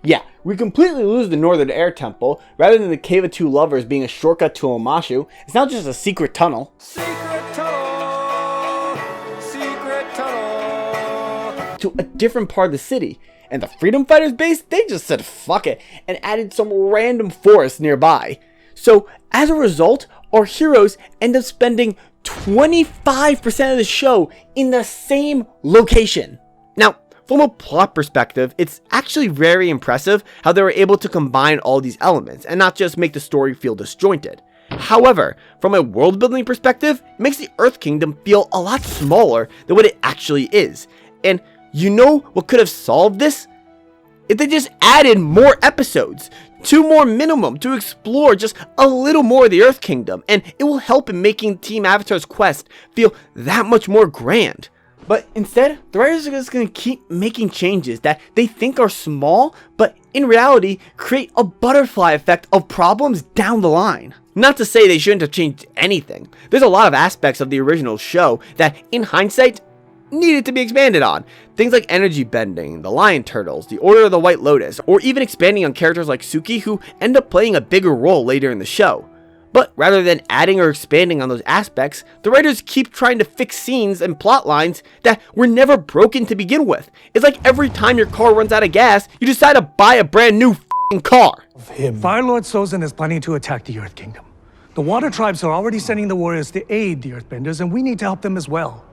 Yeah, we completely lose the Northern Air Temple. Rather than the Cave of Two Lovers being a shortcut to Omashu, it's now just a secret tunnel. To a different part of the city, and the Freedom Fighters base, they just said fuck it and added some random forest nearby. So as a result, our heroes end up spending 25% of the show in the same location. Now, from a plot perspective, it's actually very impressive how they were able to combine all these elements and not just make the story feel disjointed. However, from a world building perspective, it makes the Earth Kingdom feel a lot smaller than what it actually is. And you know what could have solved this? If they just added more episodes, 2 more minimum, to explore just a little more of the Earth Kingdom, and it will help in making Team Avatar's quest feel that much more grand. But instead, the writers are just going to keep making changes that they think are small, but in reality create a butterfly effect of problems down the line. Not to say they shouldn't have changed anything. There's a lot of aspects of the original show that, in hindsight, needed to be expanded on. Things like energy bending, the lion turtles, the Order of the White Lotus, or even expanding on characters like Suki, who end up playing a bigger role later in the show. But rather than adding or expanding on those aspects, the writers keep trying to fix scenes and plot lines that were never broken to begin with. It's like every time your car runs out of gas, you decide to buy a brand new f***ing car. Fire Lord Sozin is planning to attack the Earth Kingdom. The Water Tribes are already sending the warriors to aid the Earthbenders, and we need to help them as well.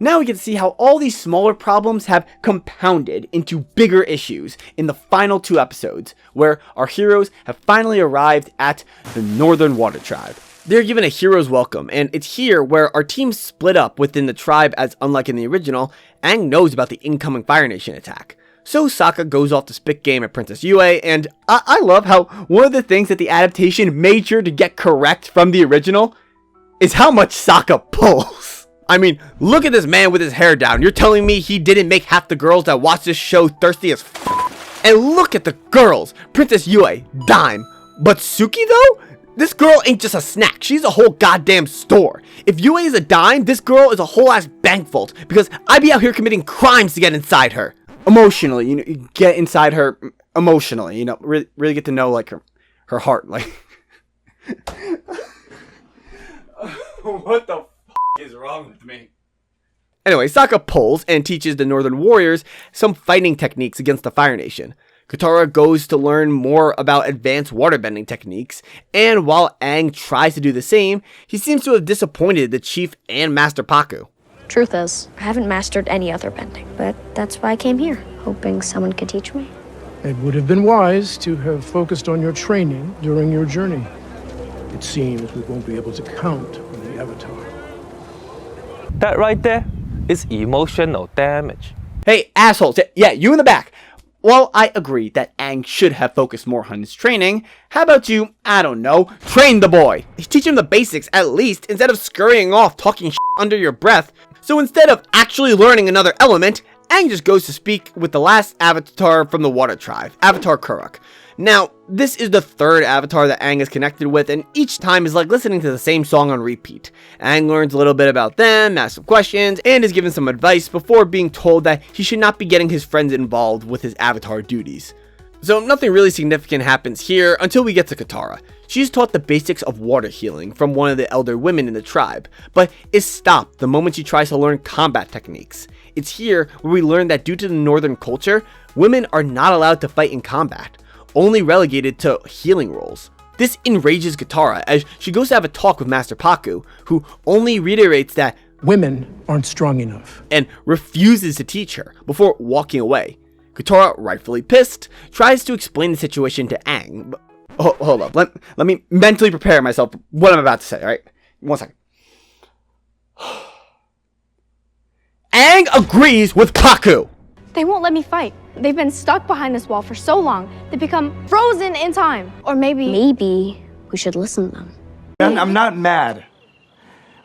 Now we can see how all these smaller problems have compounded into bigger issues in the final 2 episodes, where our heroes have finally arrived at the Northern Water Tribe. They're given a hero's welcome, and it's here where our team split up within the tribe, as unlike in the original, Aang knows about the incoming Fire Nation attack. So Sokka goes off to spit game at Princess Yue, and I love how one of the things that the adaptation made sure to get correct from the original is how much Sokka pulls. I mean, look at this man with his hair down. You're telling me he didn't make half the girls that watch this show thirsty as f***? And look at the girls. Princess Yue, dime. But Suki though? This girl ain't just a snack. She's a whole goddamn store. If Yue is a dime, this girl is a whole ass bank vault, because I be out here committing crimes to get inside her. Emotionally, you get inside her emotionally, really get to know like her heart, like. What the f is wrong with me? Anyway, Sokka pulls and teaches the Northern Warriors some fighting techniques against the Fire Nation. Katara goes to learn more about advanced waterbending techniques, and while Aang tries to do the same, he seems to have disappointed the Chief and Master Pakku. Truth is, I haven't mastered any other bending, but that's why I came here, hoping someone could teach me. It would have been wise to have focused on your training during your journey. It seems we won't be able to count on the Avatar. That right there is emotional damage. Hey, assholes. Yeah, you in the back. While I agree that Aang should have focused more on his training, how about you, I don't know, train the boy? Teach him the basics at least, instead of scurrying off talking shit under your breath. So instead of actually learning another element, Aang just goes to speak with the last avatar from the Water Tribe, Avatar Kuruk. Now, this is the 3rd avatar that Aang is connected with, and each time is like listening to the same song on repeat. Aang learns a little bit about them, asks some questions, and is given some advice before being told that he should not be getting his friends involved with his avatar duties. So nothing really significant happens here until we get to Katara. She's taught the basics of water healing from one of the elder women in the tribe, but is stopped the moment she tries to learn combat techniques. It's here where we learn that due to the northern culture, women are not allowed to fight in combat, only relegated to healing roles. This enrages Katara as she goes to have a talk with Master Pakku, who only reiterates that women aren't strong enough and refuses to teach her before walking away. Katara, rightfully pissed, tries to explain the situation to Aang. But, hold up, let me mentally prepare myself for what I'm about to say, alright? 1 second. Aang agrees with Pakku! They won't let me fight. They've been stuck behind this wall for so long, they become frozen in time. Or maybe we should listen to them. I'm not mad.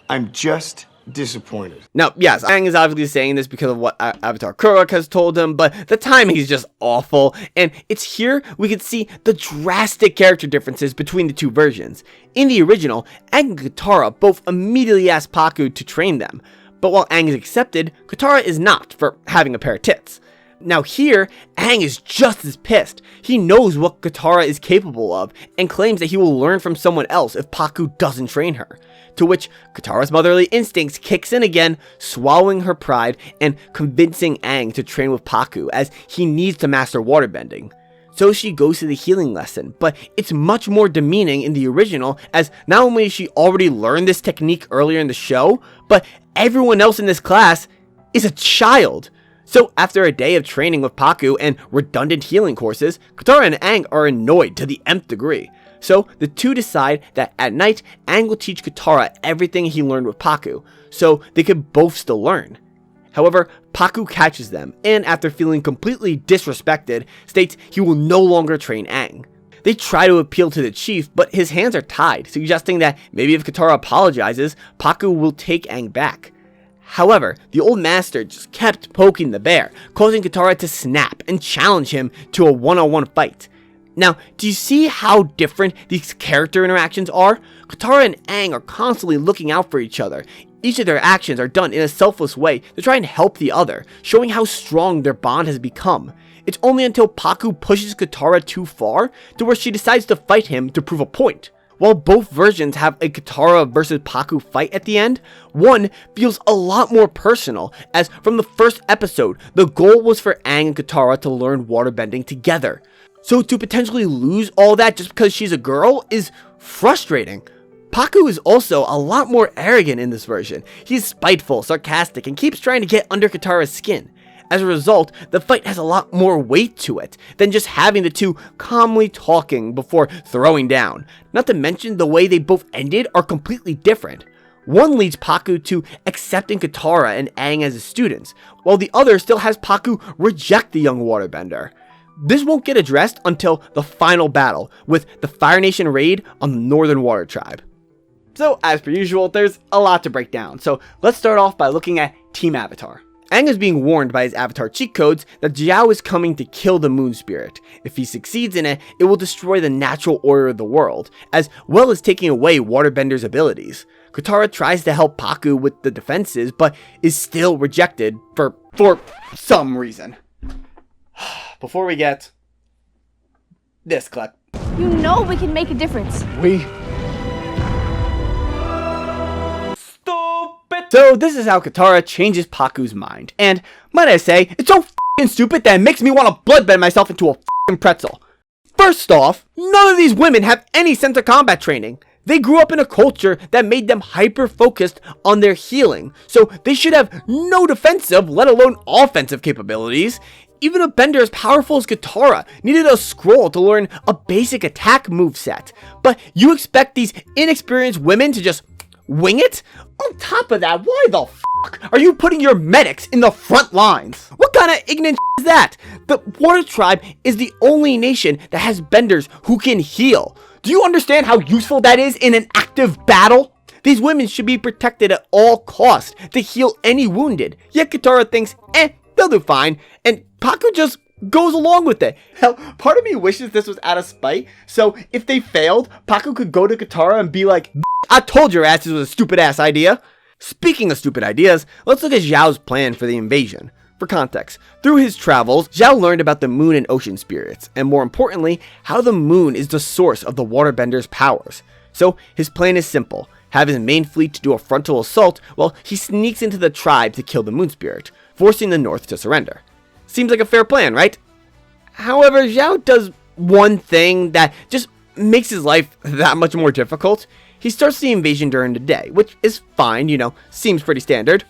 I'm just disappointed. Now, yes, Aang is obviously saying this because of what Avatar Kuruk has told him, but the timing is just awful, and it's here we can see the drastic character differences between the 2 versions. In the original, Aang and Katara both immediately ask Pakku to train them, but while Aang is accepted, Katara is not for having a pair of tits. Now here, Aang is just as pissed. He knows what Katara is capable of, and claims that he will learn from someone else if Pakku doesn't train her. To which Katara's motherly instincts kicks in again, swallowing her pride and convincing Aang to train with Pakku as he needs to master waterbending. So she goes to the healing lesson, but it's much more demeaning in the original, as not only has she already learned this technique earlier in the show, but everyone else in this class is a child. So after a day of training with Pakku and redundant healing courses, Katara and Aang are annoyed to the nth degree. So the 2 decide that at night, Aang will teach Katara everything he learned with Pakku, so they could both still learn. However, Pakku catches them, and after feeling completely disrespected, states he will no longer train Aang. They try to appeal to the chief, but his hands are tied, suggesting that maybe if Katara apologizes, Pakku will take Aang back. However, the old master just kept poking the bear, causing Katara to snap and challenge him to a one-on-one fight. Now, do you see how different these character interactions are? Katara and Aang are constantly looking out for each other. Each of their actions are done in a selfless way to try and help the other, showing how strong their bond has become. It's only until Pakku pushes Katara too far to where she decides to fight him to prove a point. While both versions have a Katara versus Pakku fight at the end, one feels a lot more personal, as from the first episode, the goal was for Aang and Katara to learn waterbending together. So to potentially lose all that just because she's a girl is frustrating. Paku is also a lot more arrogant in this version. He's spiteful, sarcastic, and keeps trying to get under Katara's skin. As a result, the fight has a lot more weight to it than just having the two calmly talking before throwing down. Not to mention the way they both ended are completely different. One leads Paku to accepting Katara and Aang as his students, while the other still has Paku reject the young waterbender. This won't get addressed until the final battle with the Fire Nation raid on the Northern Water Tribe. So, as per usual, there's a lot to break down, so let's start off by looking at Team Avatar. Aang is being warned by his Avatar cheat codes that Zhao is coming to kill the Moon Spirit. If he succeeds in it, it will destroy the natural order of the world, as well as taking away Waterbender's abilities. Katara tries to help Paku with the defenses, but is still rejected for some reason. Before we get this clip. You know we can make a difference. We? So this is how Katara changes Paku's mind, and might I say, it's so f***ing stupid that it makes me want to bloodbend myself into a f***ing pretzel. First off, none of these women have any sense of combat training. They grew up in a culture that made them hyper-focused on their healing, so they should have no defensive, let alone offensive capabilities. Even a bender as powerful as Katara needed a scroll to learn a basic attack moveset, but you expect these inexperienced women to just wing it? On top of that, why the fuck are you putting your medics in the front lines? What kind of ignorant is that? The Water Tribe is the only nation that has benders who can heal. Do you understand how useful that is in an active battle? These women should be protected at all costs to heal any wounded. Yet Katara thinks, they'll do fine, and Paku just goes along with it. Hell, part of me wishes this was out of spite, so if they failed, Paku could go to Katara and be like, I told your ass this was a stupid ass idea. Speaking of stupid ideas, let's look at Zhao's plan for the invasion. For context, through his travels, Zhao learned about the moon and ocean spirits, and more importantly, how the moon is the source of the waterbender's powers. So his plan is simple: have his main fleet to do a frontal assault while he sneaks into the tribe to kill the moon spirit, forcing the North to surrender. Seems like a fair plan, right? However, Zhao does one thing that just makes his life that much more difficult. He starts the invasion during the day, which is fine, seems pretty standard,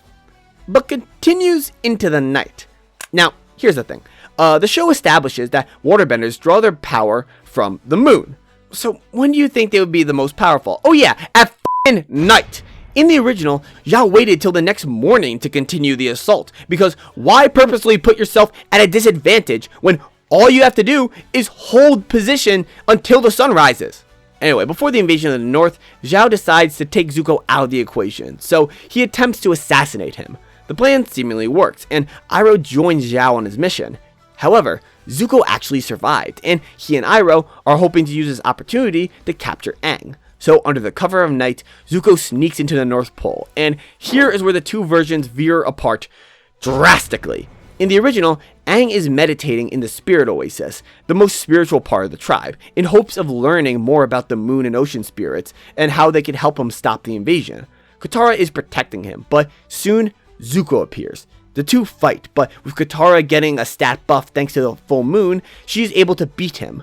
but continues into the night. Now, here's the thing. The show establishes that waterbenders draw their power from the moon. So when do you think they would be the most powerful? Oh yeah, at f***ing night! In the original, Zhao waited till the next morning to continue the assault, because why purposely put yourself at a disadvantage when all you have to do is hold position until the sun rises? Anyway, before the invasion of the North, Zhao decides to take Zuko out of the equation, so he attempts to assassinate him. The plan seemingly works, and Iroh joins Zhao on his mission. However, Zuko actually survived, and he and Iroh are hoping to use this opportunity to capture Aang. So, under the cover of night, Zuko sneaks into the North Pole, and here is where the two versions veer apart drastically. In the original, Aang is meditating in the Spirit Oasis, the most spiritual part of the tribe, in hopes of learning more about the moon and ocean spirits and how they could help him stop the invasion. Katara is protecting him, but soon Zuko appears. The two fight, but with Katara getting a stat buff thanks to the full moon, she is able to beat him.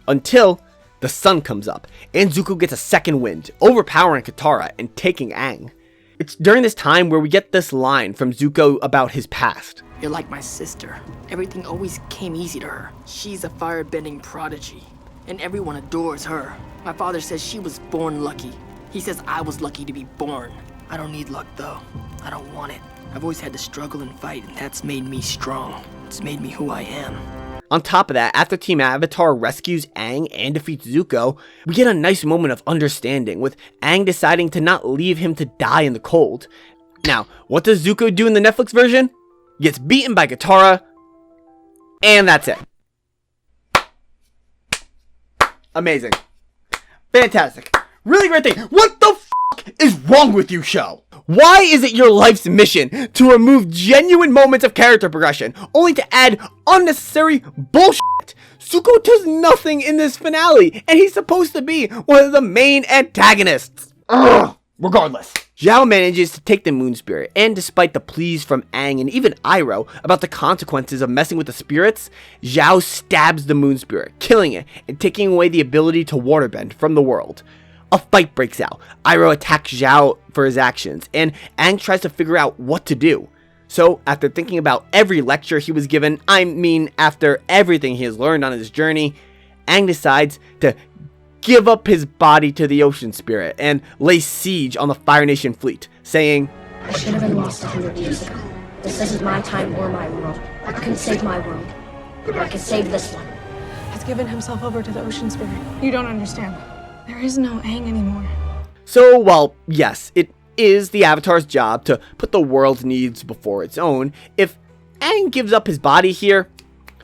Until the sun comes up, and Zuko gets a second wind, overpowering Katara and taking Aang. It's during this time where we get this line from Zuko about his past. You're like my sister. Everything always came easy to her. She's a fire-bending prodigy, and everyone adores her. My father says she was born lucky. He says I was lucky to be born. I don't need luck, though. I don't want it. I've always had to struggle and fight, and that's made me strong. It's made me who I am. On top of that, after Team Avatar rescues Aang and defeats Zuko, we get a nice moment of understanding, with Aang deciding to not leave him to die in the cold. Now, what does Zuko do in the Netflix version? Gets beaten by Katara, and that's it. Amazing. Fantastic. Really great thing. What the f*** is wrong with you, show? Why is it your life's mission to remove genuine moments of character progression, only to add unnecessary bullshit? Zuko does nothing in this finale, and he's supposed to be one of the main antagonists. Ugh. Regardless, Zhao manages to take the moon spirit, and despite the pleas from Aang and even Iroh about the consequences of messing with the spirits, Zhao stabs the moon spirit, killing it and taking away the ability to waterbend from the world. a fight breaks out. Iroh attacks Zhao for his actions, and Aang tries to figure out what to do. So, after thinking about every lecture he was given, after everything he has learned on his journey, Aang decides to give up his body to the ocean spirit and lay siege on the Fire Nation fleet, saying, I should have been lost 100 years ago. This isn't my time or my world. I can save my world. I can save this one. Has given himself over to the ocean spirit. You don't understand. There is no Aang anymore. So, while yes, it is the Avatar's job to put the world's needs before its own, if Aang gives up his body here,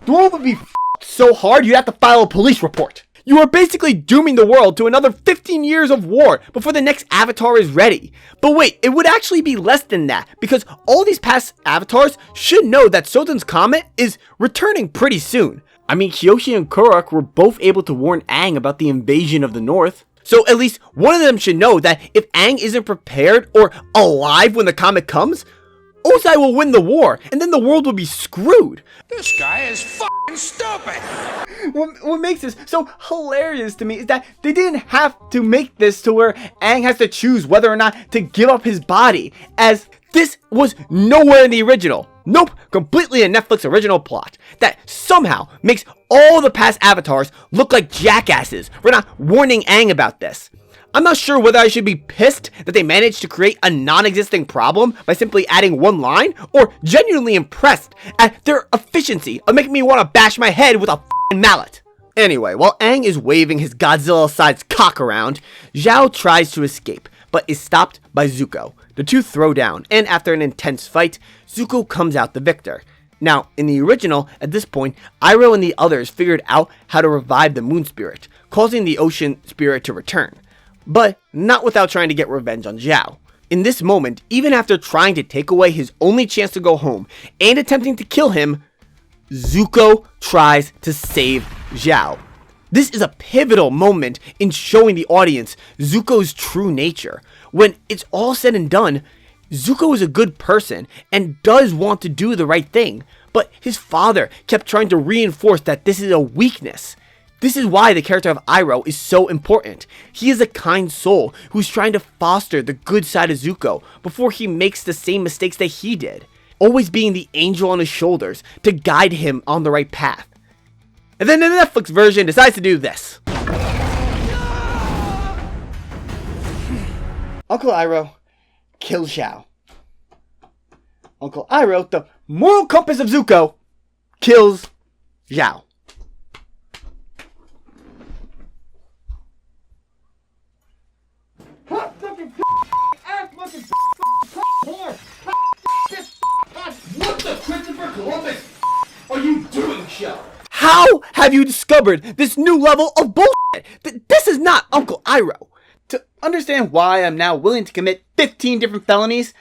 the world would be so hard you'd have to file a police report. You are basically dooming the world to another 15 years of war before the next Avatar is ready. But wait, it would actually be less than that, because all these past Avatars should know that Sozin's comet is returning pretty soon. Kyoshi and Kuruk were both able to warn Aang about the invasion of the North. So at least one of them should know that if Aang isn't prepared or alive when the comet comes, Ozai will win the war, and then the world will be screwed. This guy is f***ing stupid! What makes this so hilarious to me is that they didn't have to make this to where Aang has to choose whether or not to give up his body, as this was nowhere in the original. Nope, completely a Netflix original plot that somehow makes all the past Avatars look like jackasses for not warning Aang about this. I'm not sure whether I should be pissed that they managed to create a non-existing problem by simply adding one line, or genuinely impressed at their efficiency of making me want to bash my head with a f***ing mallet. Anyway, while Aang is waving his Godzilla-sized cock around, Zhao tries to escape, but is stopped by Zuko. The two throw down, and after an intense fight, Zuko comes out the victor. Now, in the original, at this point, Iroh and the others figured out how to revive the moon spirit, causing the ocean spirit to return. But not without trying to get revenge on Zhao. In this moment, even after trying to take away his only chance to go home and attempting to kill him, Zuko tries to save Zhao. This is a pivotal moment in showing the audience Zuko's true nature. When it's all said and done, Zuko is a good person and does want to do the right thing, but his father kept trying to reinforce that this is a weakness. This is why the character of Iroh is so important. He is a kind soul who's trying to foster the good side of Zuko before he makes the same mistakes that he did, always being the angel on his shoulders to guide him on the right path. And then the Netflix version decides to do this. Uncle Iroh kills Zhao. Uncle Iroh, the moral compass of Zuko, kills Zhao. What the Christopher Columbus are you doing, show? How have you discovered this new level of bullshit? This is not Uncle Iroh. To understand why I'm now willing to commit 15 different felonies,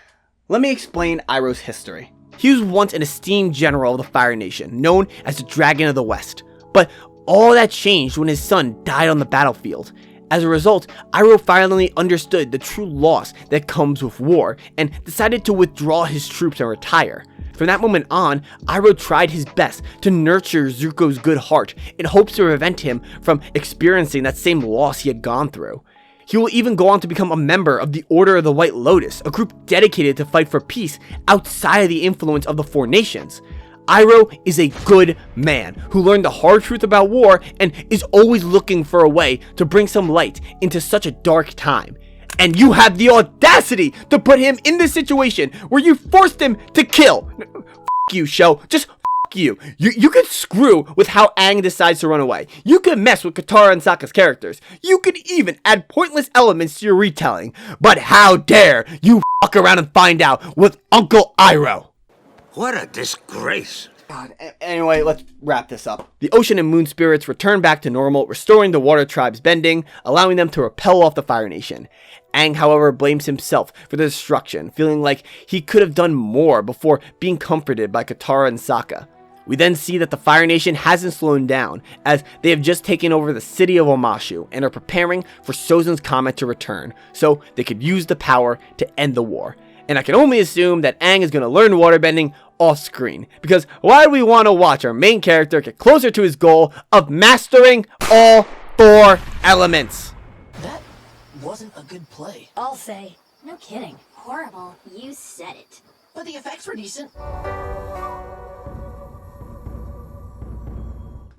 let me explain Iroh's history. He was once an esteemed general of the Fire Nation, known as the Dragon of the West. But all that changed when his son died on the battlefield. As a result, Iroh finally understood the true loss that comes with war and decided to withdraw his troops and retire. From that moment on, Iroh tried his best to nurture Zuko's good heart in hopes to prevent him from experiencing that same loss he had gone through. He will even go on to become a member of the Order of the White Lotus, a group dedicated to fight for peace outside of the influence of the Four Nations. Iroh is a good man who learned the hard truth about war and is always looking for a way to bring some light into such a dark time. And you have the audacity to put him in this situation where you forced him to kill. F*** you, show. Just f*** you. You could screw with how Aang decides to run away. You could mess with Katara and Sokka's characters. You could even add pointless elements to your retelling. But how dare you fuck around and find out with Uncle Iroh? What a disgrace. God, anyway, let's wrap this up. The ocean and moon spirits return back to normal, restoring the water tribe's bending, allowing them to repel off the Fire Nation. Aang, however, blames himself for the destruction, feeling like he could have done more before being comforted by Katara and Sokka. We then see that the Fire Nation hasn't slowed down, as they have just taken over the city of Omashu and are preparing for Sozin's comet to return, so they could use the power to end the war. And I can only assume that Aang is going to learn waterbending off screen, because why do we want to watch our main character get closer to his goal of mastering all 4 elements? wasn't a good play. I'll say. No kidding. Horrible. You said it. But the effects were decent.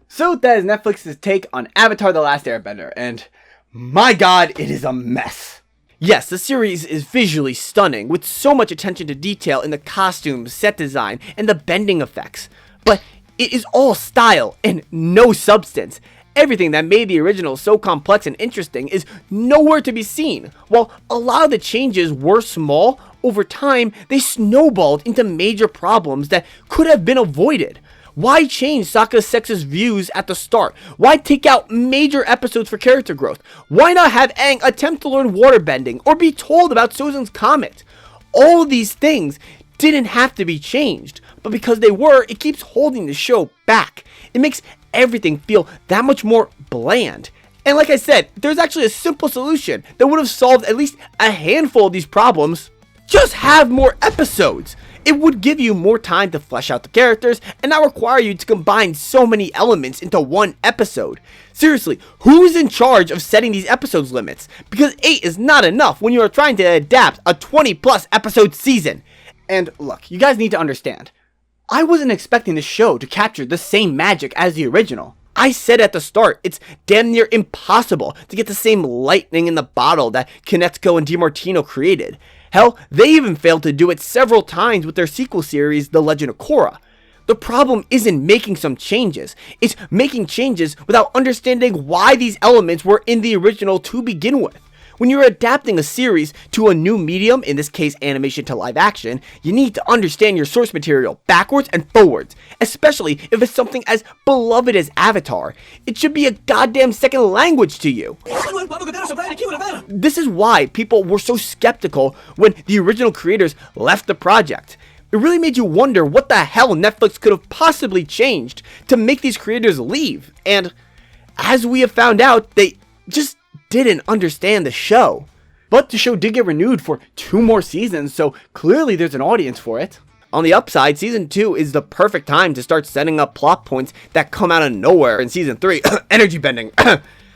So that is Netflix's take on Avatar: The Last Airbender, and my god, it is a mess. Yes, the series is visually stunning, with so much attention to detail in the costumes, set design, and the bending effects. But it is all style and no substance. Everything that made the original so complex and interesting is nowhere to be seen. While a lot of the changes were small, over time they snowballed into major problems that could have been avoided. Why change Sokka's sexist views at the start? Why take out major episodes for character growth? Why not have Aang attempt to learn waterbending or be told about Sozin's comet? All of these things didn't have to be changed, but because they were, it keeps holding the show back. It makes everything feel that much more bland. And like I said, there's actually a simple solution that would have solved at least a handful of these problems. Just have more episodes. It would give you more time to flesh out the characters and not require you to combine so many elements into one episode. Seriously, who's in charge of setting these episodes limits? Because 8 is not enough when you are trying to adapt a 20+ episode season. And look, you guys need to understand, I wasn't expecting the show to capture the same magic as the original. I said at the start, it's damn near impossible to get the same lightning in the bottle that Kinetsuko and DiMartino created. Hell, they even failed to do it several times with their sequel series, The Legend of Korra. The problem isn't making some changes, it's making changes without understanding why these elements were in the original to begin with. When you're adapting a series to a new medium, in this case animation to live action, you need to understand your source material backwards and forwards, especially if it's something as beloved as Avatar. It should be a goddamn second language to you. This is why people were so skeptical when the original creators left the project. It really made you wonder what the hell Netflix could have possibly changed to make these creators leave. And as we have found out, they just didn't understand the show. But the show did get renewed for 2 more seasons, so clearly there's an audience for it. On the upside, season 2 is the perfect time to start setting up plot points that come out of nowhere in season 3. Energy bending.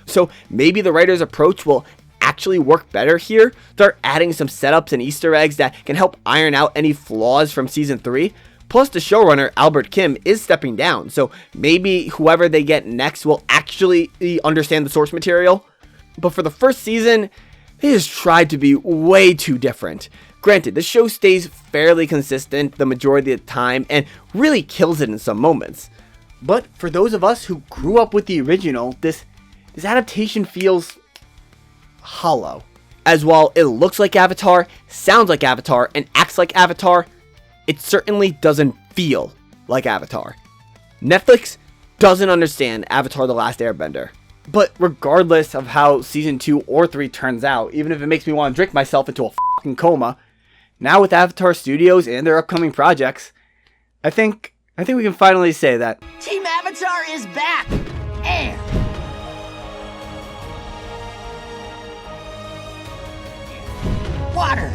So maybe the writer's approach will actually work better here. Start adding some setups and Easter eggs that can help iron out any flaws from season 3. Plus, the showrunner, Albert Kim, is stepping down, so maybe whoever they get next will actually understand the source material. But for the first season, they just tried to be way too different. Granted, the show stays fairly consistent the majority of the time and really kills it in some moments. But for those of us who grew up with the original, this adaptation feels hollow. As while it looks like Avatar, sounds like Avatar, and acts like Avatar, it certainly doesn't feel like Avatar. Netflix doesn't understand Avatar: The Last Airbender. But regardless of how season 2 or 3 turns out, even if it makes me want to drink myself into a fucking coma, now with Avatar Studios and their upcoming projects, I think we can finally say that Team Avatar is back! And water!